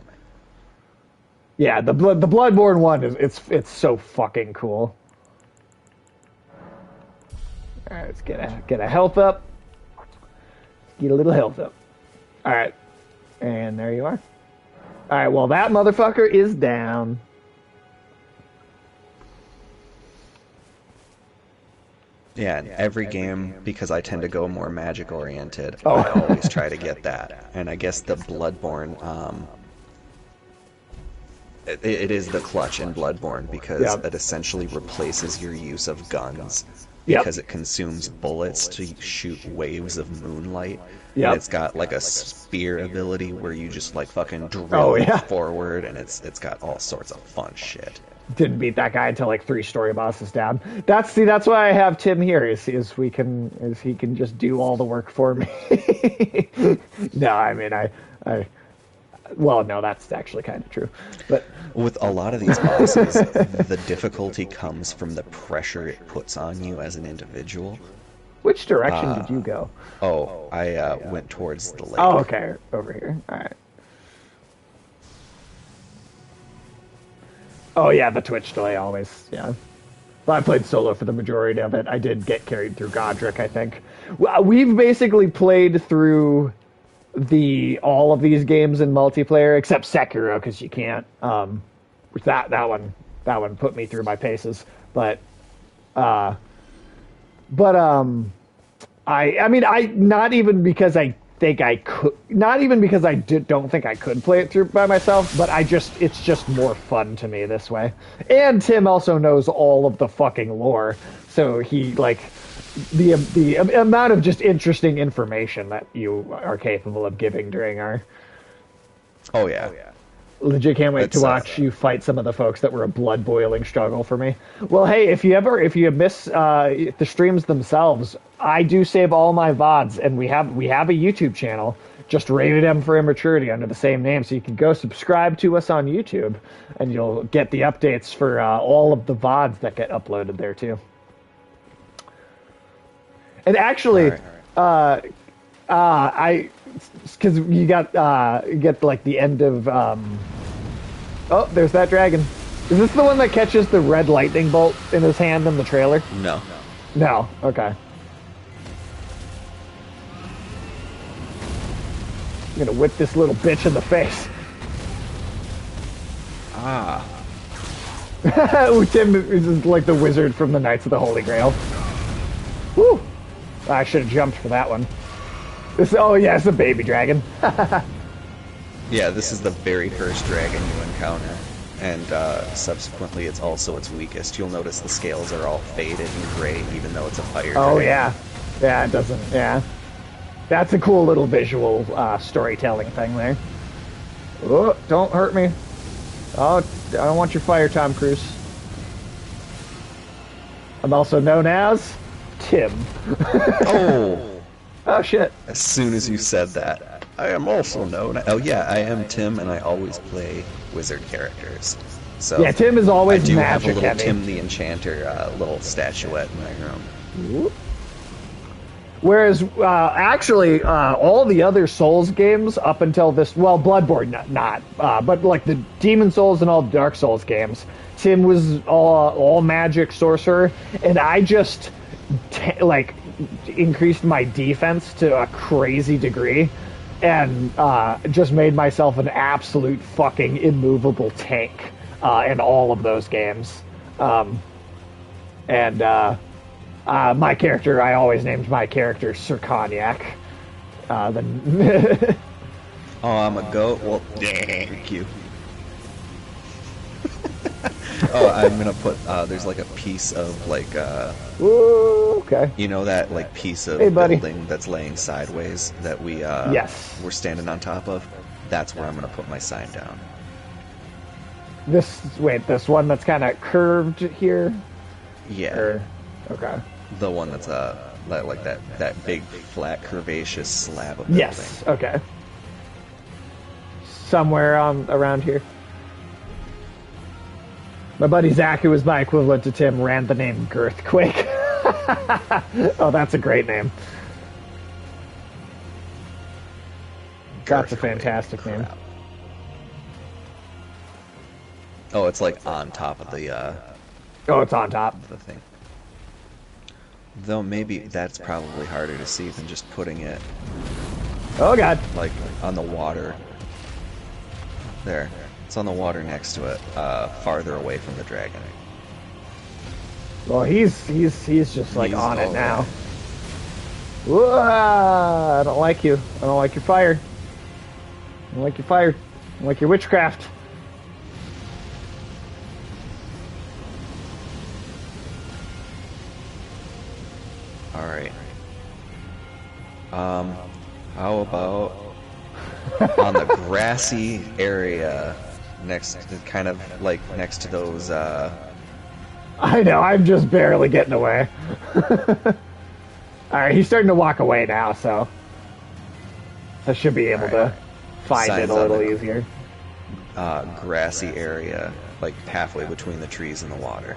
Yeah, the Bloodborne one it's so fucking cool. All right, let's get a health up. Get a little health up. All right, and there you are. All right, well that motherfucker is down. Yeah, and every game, because I tend to go more magic oriented, I always try to get that. And I guess the Bloodborne, it is the clutch in Bloodborne, because it essentially replaces your use of guns. Because it consumes bullets to shoot waves of moonlight. And it's got like a spear ability where you just like fucking drill forward, and it's got all sorts of fun shit. Didn't beat that guy until like 3 story bosses down. That's why I have Tim here. Is he can just do all the work for me. No, I mean well, no, that's actually kind of true. But with a lot of these bosses, the difficulty comes from the pressure it puts on you as an individual. Which direction did you go? Oh, I went towards the lake. Oh, okay, over here. All right. Oh yeah, the Twitch delay always. Yeah. Well, I played solo for the majority of it. I did get carried through Godric, I think. We've basically played through all of these games in multiplayer except Sekiro, because you can't. That one put me through my paces, but I mean not even because I think I could, not even because I don't think I could play it through by myself, but it's just more fun to me this way. And Tim also knows all of the fucking lore, so he like. The amount of just interesting information that you are capable of giving during our... Oh, yeah. Legit can't wait to watch you fight some of the folks that were a blood-boiling struggle for me. Well, hey, if you miss the streams themselves, I do save all my VODs, and we have a YouTube channel, just Rated M for Immaturity, under the same name, so you can go subscribe to us on YouTube, and you'll get the updates for all of the VODs that get uploaded there, too. And actually, because you get like the end of Oh, there's that dragon. Is this the one that catches the red lightning bolt in his hand in the trailer? No. No. Okay. I'm gonna whip this little bitch in the face. Ah. Ooh, Tim is like the wizard from the Knights of the Holy Grail. Woo! I should have jumped for that one. Oh yeah, it's a baby dragon. Yeah, this is the very first dragon you encounter, and subsequently it's also its weakest. You'll notice the scales are all faded and gray, even though it's a fire Oh dragon. yeah. Yeah, it doesn't. Yeah. That's a cool little visual storytelling thing there. Oh, don't hurt me. Oh, I don't want your fire, Tom Cruise. I'm also known as Tim. Oh! Oh, shit. As soon as you said that, I am also known. Oh yeah, I am Tim, and I always play wizard characters. So Yeah, Tim is always I do have a magic little heavy. Tim the Enchanter little statuette in my room. Whereas, actually, all the other Souls games up until this, well, Bloodborne not, but like the Demon Souls and all the Dark Souls games, Tim was all magic sorcerer, and I just like increased my defense to a crazy degree, and just made myself an absolute fucking immovable tank in all of those games, my character, I always named my character Sir Cognac. Oh, I'm a goat? Well, thank you. Oh, I'm gonna put, there's like a piece of like, Ooh, okay. you know that like piece of Hey, buddy. building that's laying sideways that we, Yes. we're standing on top of? That's where I'm gonna put my sign down. This one that's kind of curved here? Yeah. Or, okay. The one that's, like that big, flat, curvaceous slab of building. Yes, okay. Somewhere around here. My buddy Zach, who was my equivalent to Tim, ran the name Girthquake. Oh, that's a great name. That's a Girthquake, fantastic name. crap. Oh, it's like on top of the, Oh, it's on top. the thing. Though maybe that's probably harder to see than just putting it Oh, God. like on the water. There. It's on the water next to it, farther away from the dragon. Well, he's just like He's on it all now. right. Whoa, I don't like you. I don't like your fire. I don't like your fire. I don't like your witchcraft. Alright. How about on the grassy area next to, kind of like next to those, I know, I'm just barely getting away. Alright, he's starting to walk away now, so I should be able to find Signs it a on little the- easier. grassy area, like halfway between the trees and the water.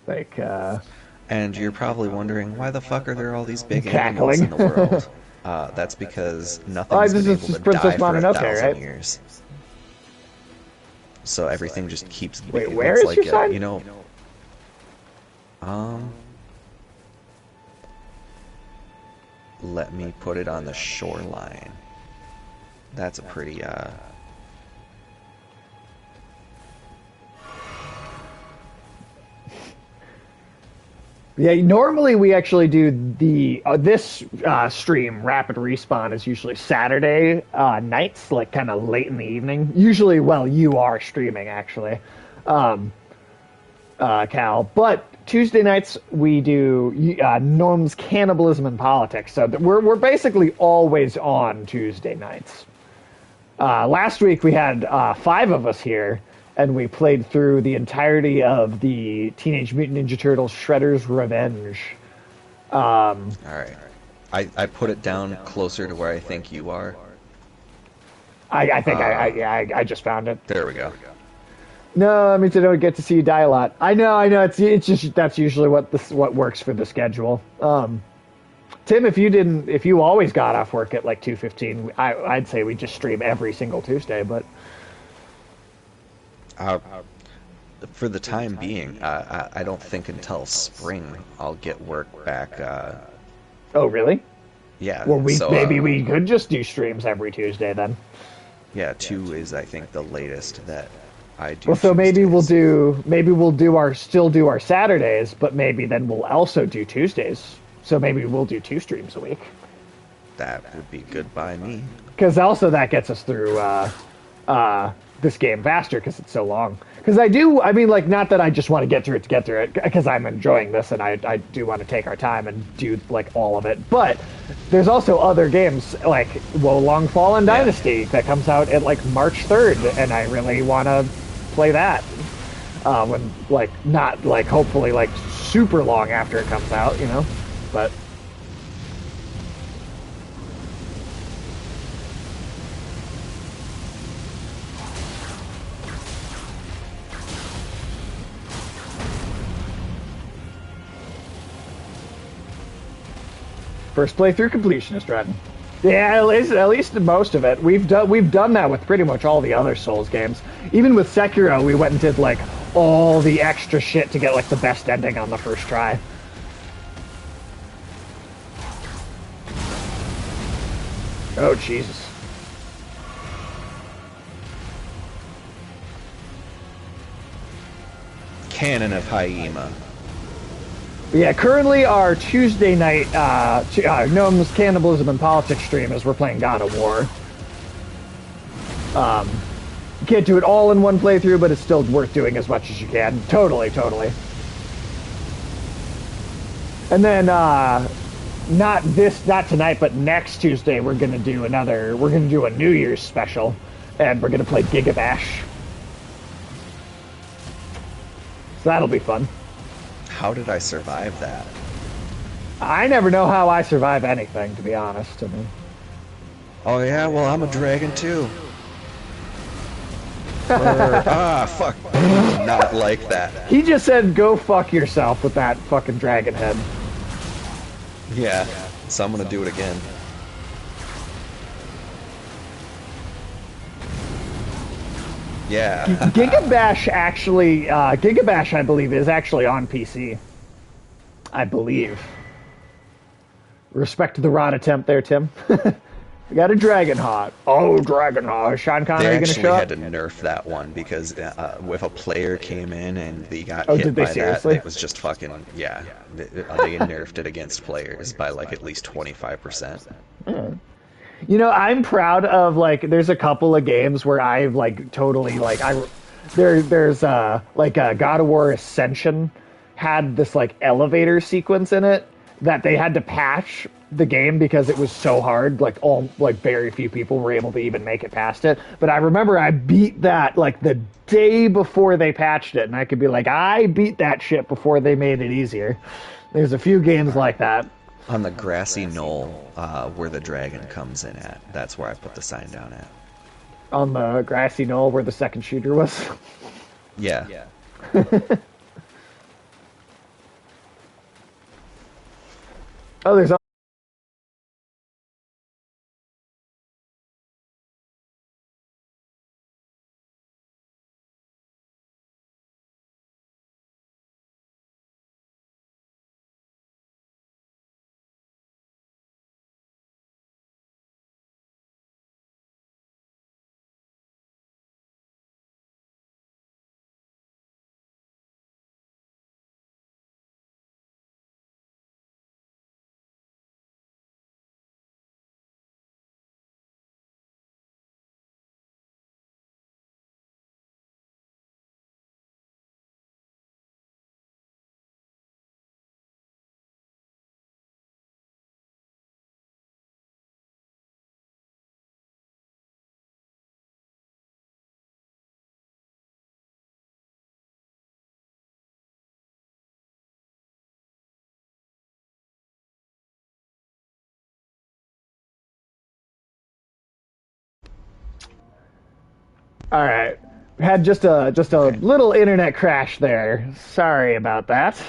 Like, And you're probably wondering, why the fuck are there all these big animals Cackling. in the world? That's because Oh, nothing's this been is able to Princess die for Mononoke, 1,000 right? years. So everything just keeps. Wait, it where looks is like your a- sign? You know. Let me put it on the shoreline. That's a pretty yeah, normally we actually do the this stream. Rapid Respawn is usually Saturday nights, like kind of late in the evening. Usually, well, you are streaming actually, Cal. But Tuesday nights we do Norm's Cannibalism and Politics. So we're basically always on Tuesday nights. Last week we had 5 of us here, and we played through the entirety of the Teenage Mutant Ninja Turtles Shredder's Revenge. all right. I put it down closer to where I think you are. I think I just found it. There we go. No, that means I don't get to see you die a lot. I know. It's just that's usually what works for the schedule. Tim, if you always got off work at like 2:15, I'd say we just stream every single Tuesday. But Uh, for the time being, I don't think until spring I'll get work back. oh, really? Yeah, Well, so maybe we could just do streams every Tuesday then. yeah, 2 is I think the latest that I do Well, so Tuesdays. maybe we'll do our still do our Saturdays, but maybe then we'll also do Tuesdays. So maybe we'll do 2 streams a week. That would be good by me. Because also that gets us through this game faster because it's so long. Because I mean, like, not that I just want to get through it, because I'm enjoying this and I do want to take our time and do, like, all of it. But there's also other games, like Wolong Fallen Yeah. Dynasty, that comes out at, like, March 3rd, and I really want to play that. When, like, not, like, hopefully, like, super long after it comes out, you know? But first playthrough completionist run. Yeah, at least most of it. We've done that with pretty much all the other Souls games. Even with Sekiro, we went and did like all the extra shit to get like the best ending on the first try. Oh Jesus. Canon of Hyema. Yeah, currently our Tuesday night Gnomes Cannibalism and Politics stream is we're playing God of War. You can't do it all in one playthrough, but it's still worth doing as much as you can. Totally, totally. And then not tonight, but next Tuesday we're gonna do a New Year's special, and we're gonna play Gigabash. So that'll be fun. How did I survive that? I never know how I survive anything, to be honest. I mean, Oh yeah, well I'm a dragon too. Fuck. Not like that. he just said, "Go fuck yourself" with that fucking dragon head. Yeah, so I'm gonna do it again. Yeah. Gigabash actually, Gigabash, I believe, is actually on PC. I believe. Respect to the rod attempt there, Tim. We got a Dragon Hawk. Oh, Dragon Hawk. Is Sean Connery They going to actually show had up? to nerf that one because if a player came in and they got Oh, hit did they by that, seriously? it was just fucking, yeah. They nerfed it against players by like at least 25%. You know, I'm proud of, like, there's a couple of games where I've, like, totally, like, there's like, God of War Ascension had this, like, elevator sequence in it that they had to patch the game because it was so hard. Like, very few people were able to even make it past it. But I remember I beat that, like, the day before they patched it, and I could be like, I beat that shit before they made it easier. There's a few games like that. On the grassy knoll where the dragon comes in at, that's where I put the sign down at. On the grassy knoll where the second shooter was. Yeah. Oh, there's all right. Had just a Okay. little internet crash there. Sorry about that.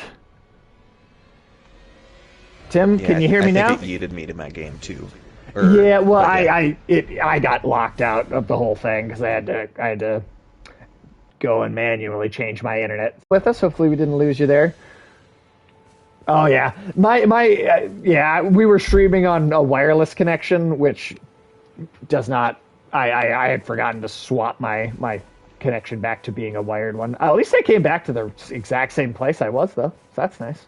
Tim, Yeah, can you hear me now? I think it yeeted me to my game too. Yeah, well, but yeah. I got locked out of the whole thing because I had to go and manually change my internet with us. Hopefully, we didn't lose you there. Oh yeah, yeah. We were streaming on a wireless connection, which does not. I had forgotten to swap my connection back to being a wired one. At least I came back to the exact same place I was though. So that's nice.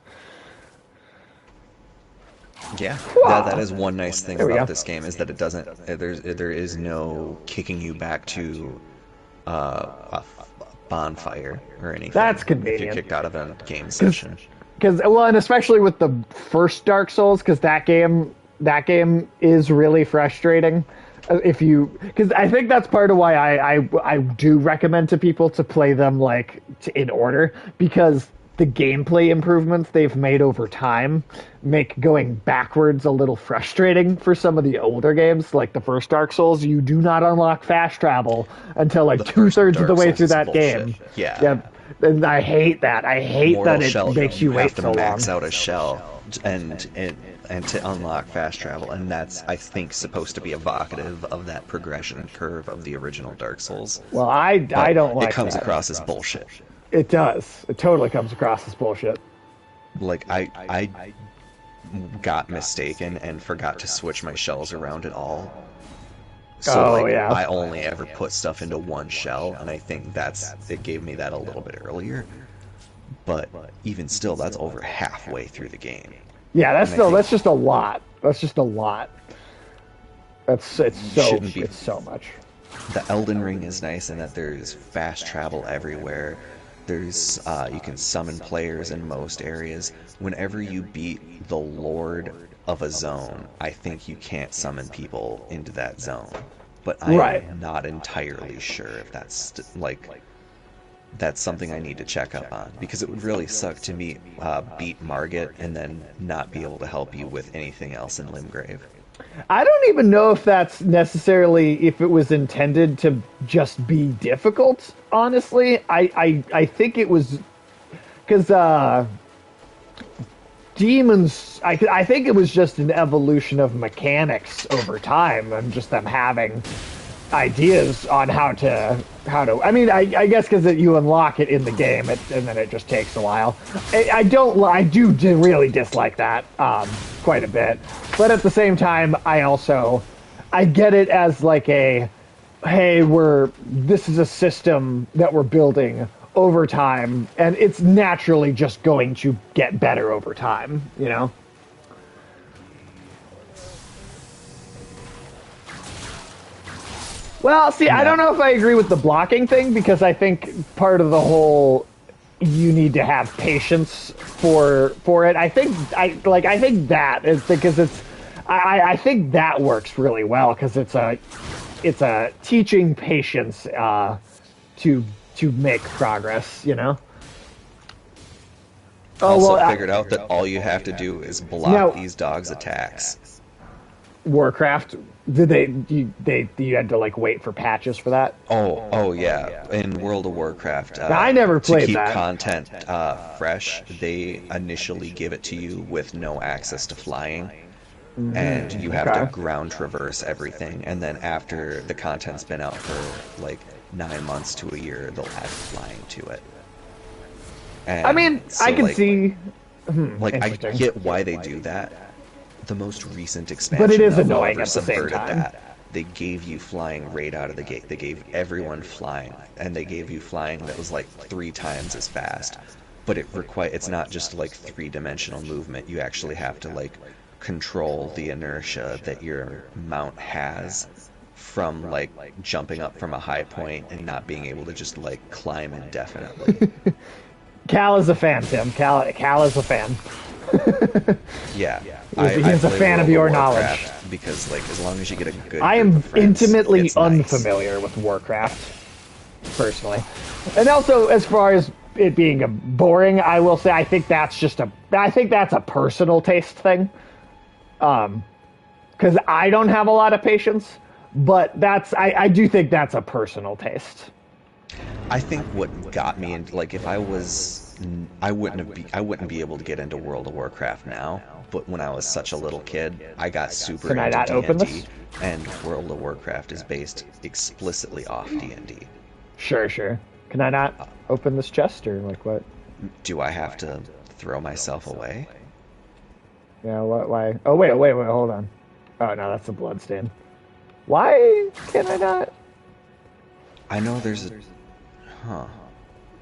Yeah, that is one nice thing There we go. about this game is that it doesn't. There is no kicking you back to a bonfire or anything. That's If convenient. you're kicked out of a game session. Because well, and especially with the first Dark Souls, because that game is really frustrating. If you, because I think that's part of why I do recommend to people to play them like in order, because the gameplay improvements they've made over time make going backwards a little frustrating for some of the older games, like the first Dark Souls. You do not unlock fast travel until like The first 2/3 of the Dark way Souls through is that bullshit. game. Yeah. And I hate that. I hate Mortal that it Shell, makes you have wait to so long. max out a shell and to unlock fast travel, and that's I think supposed to be evocative of that progression curve of the original Dark Souls. Well, I But don't like it comes that. across as bullshit. It does. It totally comes across as bullshit. Like I got mistaken and forgot to switch my shells around at all. So Oh, like yeah. I only ever put stuff into one shell, and I think it gave me that a little bit earlier. But even still, that's over halfway through the game. Yeah, that's And I think- that's just a lot. That's just a lot. It's Shouldn't be. so much. The Elden Ring is nice in that there's fast travel everywhere. There's you can summon players in most areas. Whenever you beat the Lord of a zone, I think you can't summon people into that zone. But I'm Right. not entirely sure if that's something I need to check up on, because it would really suck to beat Margit and then not be able to help you with anything else in Limgrave. I don't even know if that's necessarily if it was intended to just be difficult. Honestly, I think it was because demons. I think it was just an evolution of mechanics over time, and just them having ideas on how to. I mean, I guess because you unlock it in the game, and then it just takes a while. I do really dislike that quite a bit, but at the same time, I get it as like a, hey, this is a system that we're building over time, and it's naturally just going to get better over time, you know? Well, see, I don't know if I agree with the blocking thing, because I think part of the whole you need to have patience for it. I think that is because I think that works really well, because it's a teaching patience to make progress, you know. Also figured out that all you have to do is block Now- these dogs' attacks. Warcraft, you had to like wait for patches for that? Oh yeah. In World of Warcraft, I never played to keep that. content fresh, they initially give it to you with no access to flying, and you have to Okay. ground traverse everything. And then after the content's been out for like 9 months to a year, they'll add flying to it. And I mean, so, I can like, see. Like I Interesting. get why they do that. The most recent expansion, But it is though, annoying however, at the same subverted time. that. They gave you flying right out of the gate. They gave everyone flying, and they gave you flying that was like 3 times as fast. But it's not just like 3-dimensional movement. You actually have to like control the inertia that your mount has from like jumping up from a high point and not being able to just like climb indefinitely. Cal is a fan, Tim. Cal is a fan. Yeah. He's a play fan of World your Warcraft knowledge. Because like as long as you get a good I group am of friends, intimately it's nice. unfamiliar with Warcraft, personally. And also, as far as it being boring, I will say I think that's a personal taste thing. Because I don't have a lot of patience, but I do think that's a personal taste. I think what got me into, like, if I was I wouldn't be able to get into World of Warcraft now, but when I was such a little kid, I got super Can I into not open D&D, this? and World of Warcraft is based explicitly off D&D. Sure, sure. Can I not open this chest or like what? Do I have to throw myself away? Yeah, what? Why? Oh wait, hold on. Oh no, that's a bloodstain. Why can I not? I know there's a... Huh.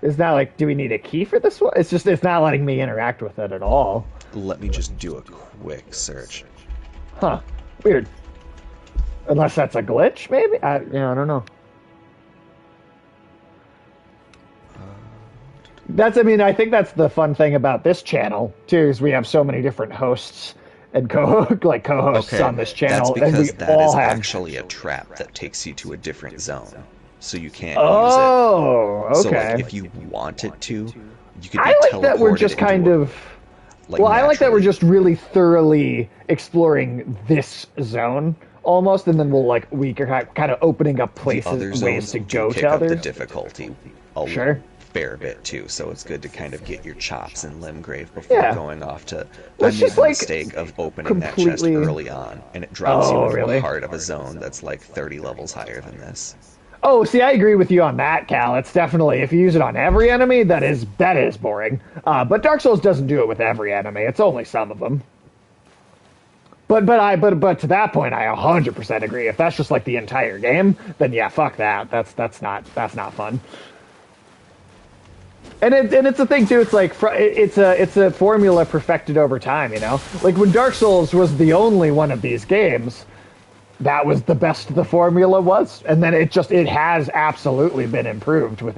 It's not like, do we need a key for this one? It's just, it's not letting me interact with it at all. Let me just do a quick search. Huh. Weird. Unless that's a glitch, maybe? I don't know. I think that's the fun thing about this channel, too, is we have so many different hosts and co-hosts on this channel. That's because and we that all is have... actually a trap that takes you to a different zone. So you can't use Oh, it. okay. So like, if you wanted to, you could be I like that we're just kind of... Well, I like that we're just really thoroughly exploring this zone, almost, and then we are kind of opening up places, ways to go to others. The difficulty a fair bit too, so it's good to kind of get your chops in Limgrave before going off to. I made the mistake of opening that chest early on, and it drops you into the heart of a zone that's like 30 levels higher than this. Oh, see, I agree with you on that, Cal. It's definitely, if you use it on every enemy, that is boring. But Dark Souls doesn't do it with every enemy. It's only some of them. But to that point, I 100% agree. If that's just like the entire game, then yeah, fuck that. That's not fun. And it's a thing too. It's like it's a formula perfected over time. You know, like when Dark Souls was the only one of these games, that was the best the formula was, and then it has absolutely been improved with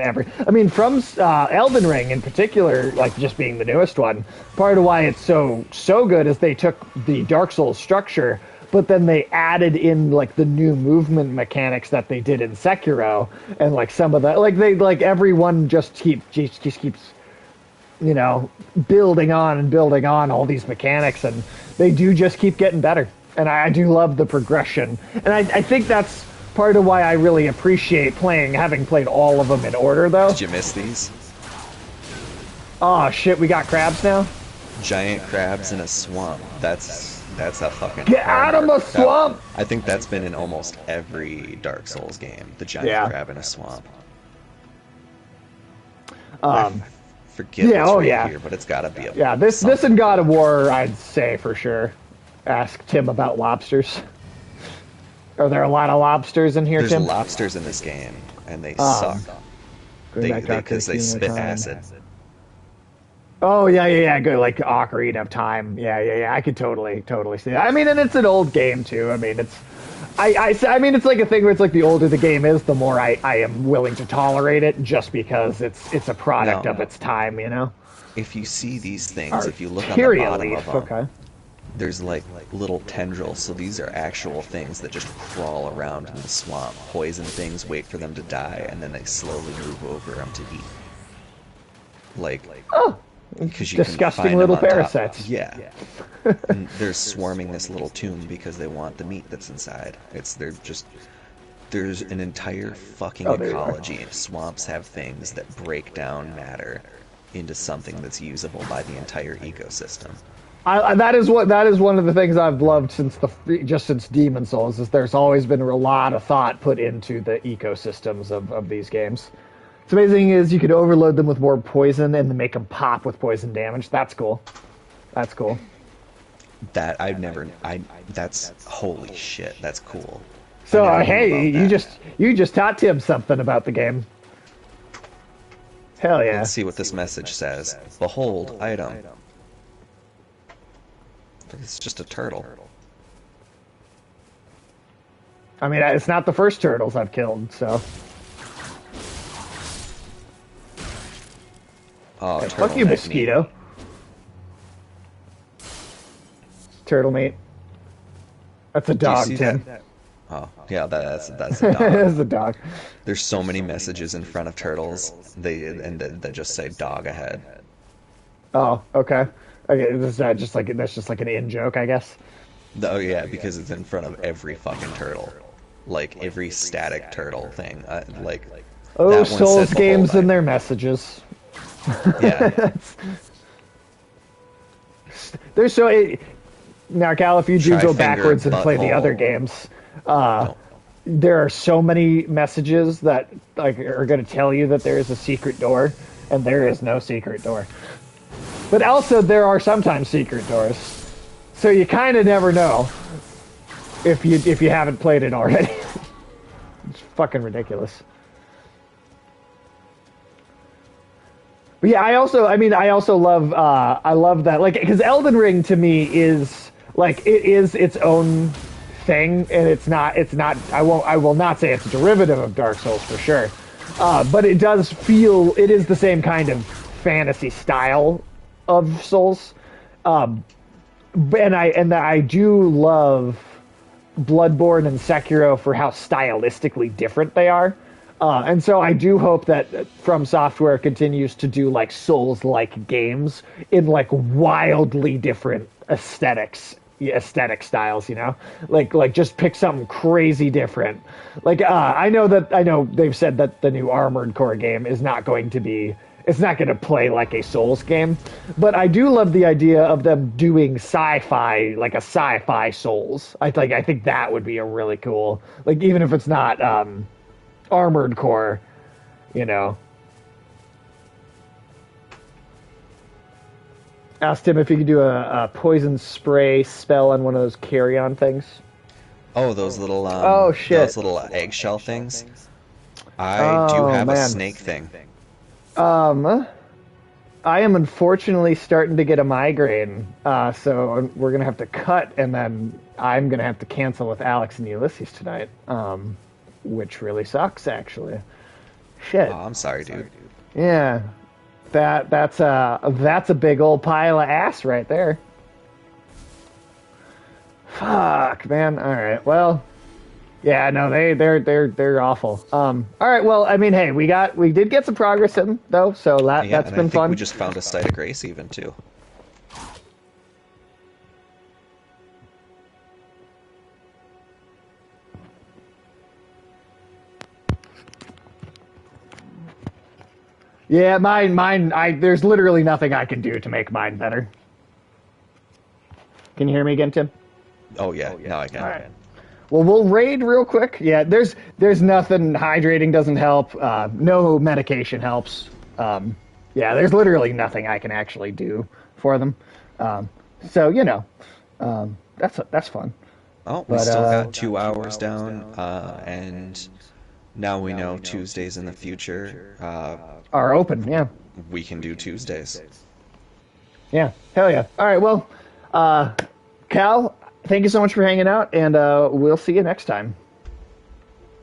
from Elden Ring in particular, like just being the newest one. Part of why it's so good is they took the Dark Souls structure, but then they added in like the new movement mechanics that they did in Sekiro, and like some of that, like everyone just keeps building on all these mechanics, and they do just keep getting better. And I do love the progression. And I think that's part of why I really appreciate having played all of them in order, though. Did you miss these? Oh, shit, we got crabs now? Giant crabs in a swamp. That's a fucking... Get out of the swamp! I think that's been in almost every Dark Souls game. The giant crab in a swamp. I forget what's here, but it's gotta be a... this and God of War, I'd say for sure. Ask Tim about lobsters. Are there a lot of lobsters in here, Tim? Tim? There's lobsters in this game, and they suck. Because they spit acid. Oh, yeah, good, like Ocarina of Time. Yeah, I could totally see that. And it's an old game, too. It's like a thing where it's like the older the game is, the more I am willing to tolerate it, just because it's a product of its time, you know? If you see these things, if you look on the bottom of them, there's like little tendrils, so these are actual things that just crawl around in the swamp, poison things, wait for them to die, and then they slowly move over them to eat. Because you disgusting can find little them on parasites. Top. Yeah. And they're swarming this little tomb because they want the meat that's inside. There's an entire fucking ecology. Swamps have things that break down matter into something that's usable by the entire ecosystem. That is one of the things I've loved since Demon Souls, is there's always been a lot of thought put into the ecosystems of these games. What's amazing is you could overload them with more poison and then make them pop with poison damage. That's cool. That's holy shit, that's cool. So hey, you just taught Tim something about the game. Hell yeah. Let's see what this message says. Behold, item. It's just a turtle. It's not the first turtles I've killed, so. Oh, hey, fuck you, mosquito. Meat. Turtle meat. That's a dog, Tim. Oh, yeah, that's a dog. That's a dog. There's so many messages in front of turtles. They just say dog ahead. Oh, okay. Okay, that's just like an in joke, I guess. Oh yeah, because it's in front of every fucking turtle, like every static turtle thing. Souls games and their messages. Yeah. There's now, Cal, if you do Try go finger, backwards and play the other butthole. games, Don't. there are so many messages that like are going to tell you that there is a secret door, and there is no secret door. But also, there are sometimes secret doors, so you kind of never know if you haven't played it already. It's fucking ridiculous. But yeah, I also love, I love that, like, because Elden Ring to me is like it is its own thing, and it's not. I will not say it's a derivative of Dark Souls for sure, but it does feel it is the same kind of fantasy style of Souls, and I do love Bloodborne and Sekiro for how stylistically different they are. And so I do hope that From Software continues to do like Souls-like games in like wildly different aesthetic styles, you know, like just pick something crazy different. Like I know they've said that the new Armored Core game is not going to be. It's not going to play like a Souls game, but I do love the idea of them doing sci-fi, like a sci-fi Souls. I think that would be a really cool, like even if it's not Armored Core, you know. Asked him if he could do a poison spray spell on one of those carry-on things. Oh, those little Oh shit! those little eggshell things. I do Oh have a man. snake thing. I am unfortunately starting to get a migraine, so we're gonna have to cut, and then I'm gonna have to cancel with Alex and Ulysses tonight, which really sucks, actually. Shit. Oh, I'm sorry, dude. Yeah, that's a big old pile of ass right there. Fuck, man. All right, well. Yeah, no, they're awful. All right, well, I mean, hey, we did get some progress in though, so Yeah, that's and been I think fun. we just found a site of grace even too. Yeah, mine. There's literally nothing I can do to make mine better. Can you hear me again, Tim? Oh yeah, now I can. All right. Well, we'll raid real quick. Yeah, there's nothing. Hydrating doesn't help. No medication helps. Yeah, there's literally nothing I can actually do for them. So you know, that's fun. Oh, we But, still got 2 hours down, and now we know Tuesdays in the future. Are open. Yeah, We can do Tuesdays. yeah. Hell yeah. All right. Well, Cal, thank you so much for hanging out, and we'll see you next time.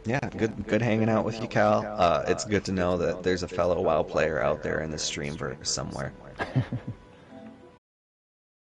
Yeah, good hanging out with you, Cal. It's good to know that there's a fellow WoW player out there in the streamverse somewhere.